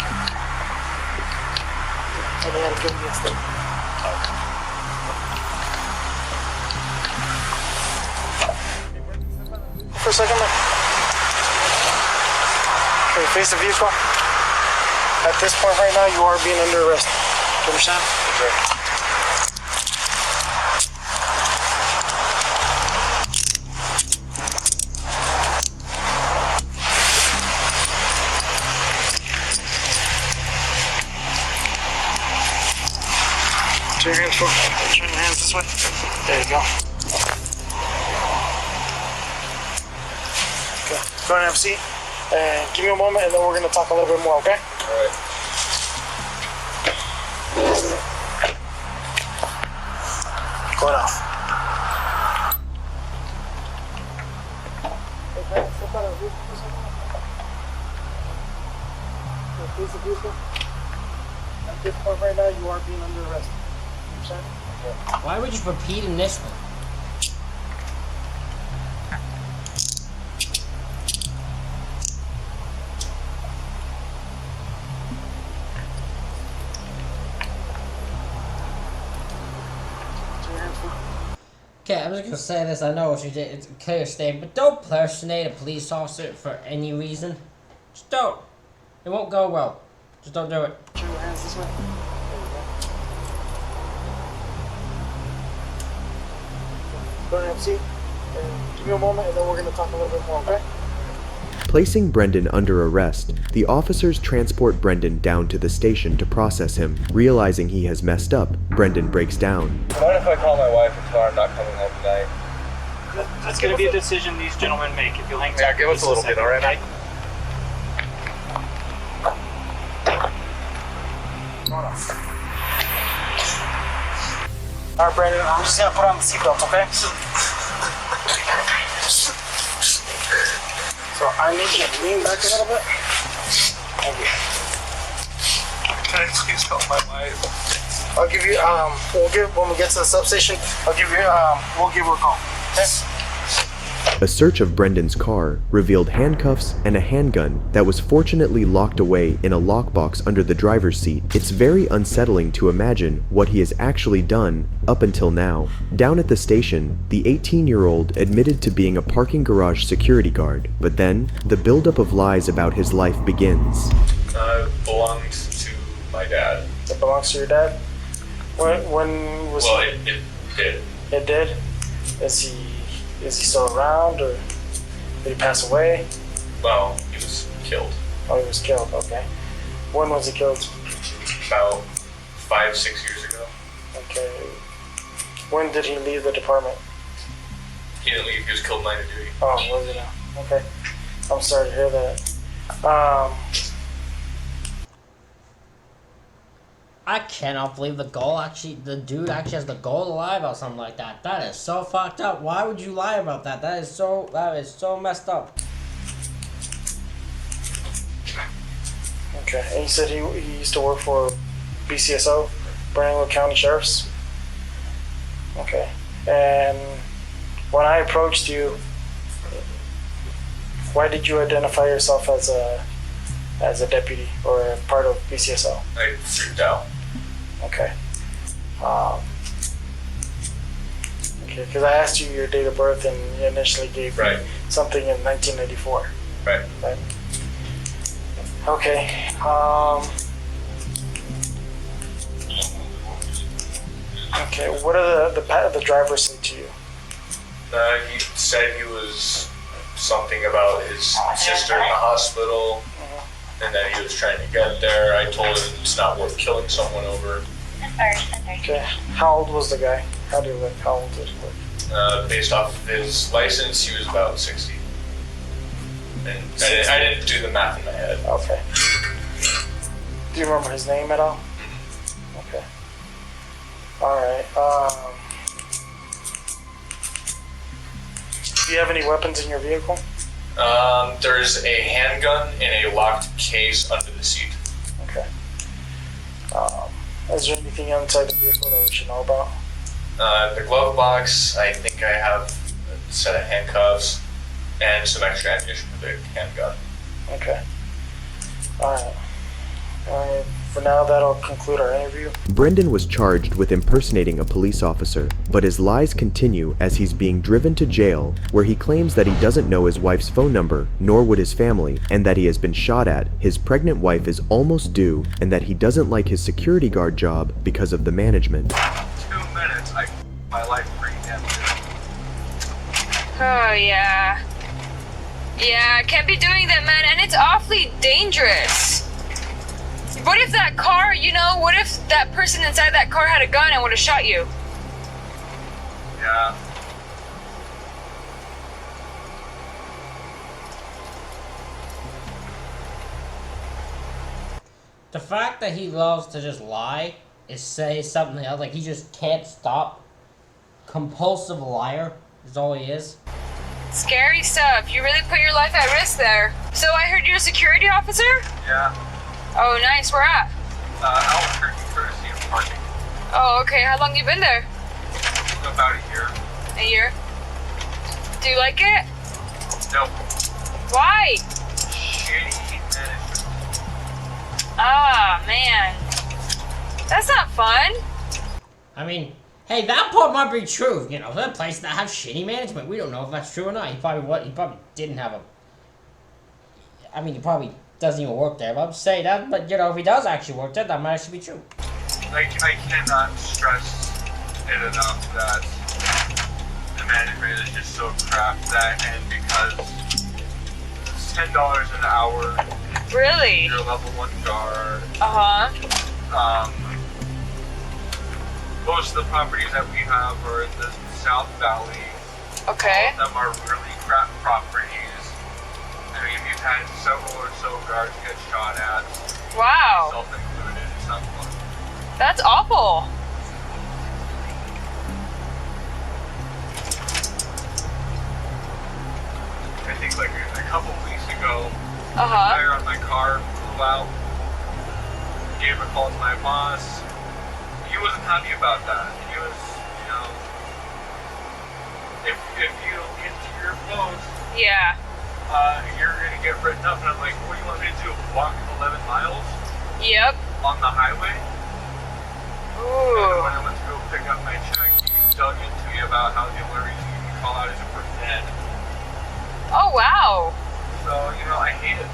And they had to give me a statement. For a second, man. Okay, face the vehicle. At this point right now, you are being under arrest. Do you understand? Okay. Turn your hands forward. Turn your hands this way. There you go. Okay. Go ahead and have a seat. And give me a moment, and then we're going to talk a little bit more, okay? All right. Going off. At this point right now, you are being under arrest. Why are we just repeating this one? Okay, I'm just gonna say this. I know she did. It's a clear statement, but don't personate a police officer for any reason. Just don't. It won't go well. Just don't do it. Turn your hands this way. Go ahead and have a seat. And give me a moment, and then we're going to talk a little bit more, okay? Placing Brendan under arrest, the officers transport Brendan down to the station to process him. Realizing he has messed up, Brendan breaks down. What if I call my wife and tell her I'm not coming home tonight? That's going to be a decision these gentlemen make. If you'll hang Yeah, tight give us a little just bit, all right, second, man? All right, Brandon, I'm just gonna put on the seatbelt, okay? So I need you to lean back a little bit. Thank you. Can I please help my wife? I'll give you, when we get to the substation, we'll give her a call, okay? A search of Brendan's car revealed handcuffs and a handgun that was fortunately locked away in a lockbox under the driver's seat. It's very unsettling to imagine what he has actually done up until now. Down at the station, the 18-year-old admitted to being a parking garage security guard, but then the buildup of lies about his life begins. Belongs to my dad. It belongs to your dad? When was Well, it did. It did? Is he still around, or did he pass away? Well, he was killed Oh, he was killed, okay. When was he killed? about 5-6 years ago. Okay. When did he leave the department? He didn't leave. He was killed line of duty. Oh, was he now? Okay. I'm sorry to hear that. I cannot believe the dude actually has the goal to lie about something like that. That is so fucked up. Why would you lie about that? That is so messed up. Okay, and you said he used to work for BCSO, Brandon County Sheriff's? Okay, and when I approached you, why did you identify yourself as a deputy or a part of BCSO? I freaked out. Okay. Okay, because I asked you your date of birth and you initially gave me something in 1994. Right. Right. Okay. Okay. What did the driver say to you? He said he was something about his sister in the hospital, and that he was trying to get there. I told him it's not worth killing someone over. Okay. How old was the guy? How do you look? How old did he look? Based off of his license, he was about 60. And I didn't do the math in my head. Okay. Do you remember his name at all? Okay. All right. Do you have any weapons in your vehicle? There's a handgun in a locked case under the seat. Okay. Is there anything inside the vehicle that we should know about? The glove box, I think I have a set of handcuffs and some extra ammunition for the handgun. Okay. Alright. For now, that'll conclude our interview. Brendan was charged with impersonating a police officer, but his lies continue as he's being driven to jail, where he claims that he doesn't know his wife's phone number, nor would his family, and that he has been shot at, his pregnant wife is almost due, and that he doesn't like his security guard job because of the management. 2 minutes, my life pretty damn Oh, yeah. Yeah, can't be doing that, man, and it's awfully dangerous. What if that car, what if that person inside that car had a gun and would have shot you? Yeah. The fact that he loves to just lie is say something else. Like, he just can't stop. Compulsive liar is all he is. Scary stuff. You really put your life at risk there. So I heard you're a security officer? Yeah. Oh, nice. Where at? Albuquerque courtesy of parking. Oh, okay. How long you been there? About a year. A year? Do you like it? No. Why? Shitty management. Ah, man. That's not fun. I mean, hey, that part might be true. There are places that have shitty management. We don't know if that's true or not. He probably didn't have a... I mean, he probably doesn't even work there. But I'm saying that, but if he does actually work there, that might actually be true. I cannot stress it enough that the management is just so crap that, and because it's $10 an hour. Really? You're a level 1 guard. Uh-huh. Most of the properties that we have are in the South Valley. Okay. All of them are really crap properties. I mean, we've had several or so guards get shot at. Wow. Myself included in some one. That's awful. I think like a couple weeks ago, Uh-huh. the tire on my car blew out. Gave a call to my boss. He wasn't happy about that. He was, you know, if you don't get to your post, Yeah. you're gonna get written up. And I'm like, what do you want me to do? Walk 11 miles Yep. on the highway? Ooh. And when I went to go pick up my check, he dug into me about how the only reason you can call out is if we're dead. Oh, wow. So, you know, I hate it.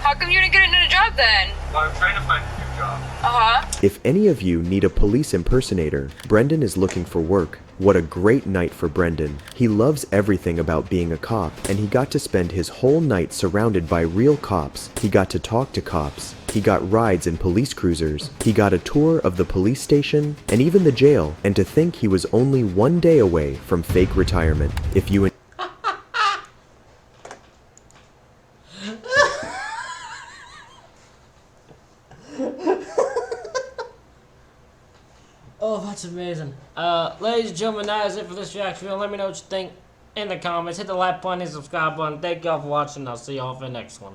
How come you didn't get another job then? But I'm trying to find a new job. Uh-huh. If any of you need a police impersonator, Brendan is looking for work. What a great night for Brendan. He loves everything about being a cop, and he got to spend his whole night surrounded by real cops. He got to talk to cops. He got rides in police cruisers. He got a tour of the police station and even the jail, and to think he was only one day away from fake retirement. If you Oh, that's amazing. Ladies and gentlemen, that is it for this reaction video. Let me know what you think in the comments. Hit the like button, hit the subscribe button. Thank y'all for watching. I'll see y'all for the next one.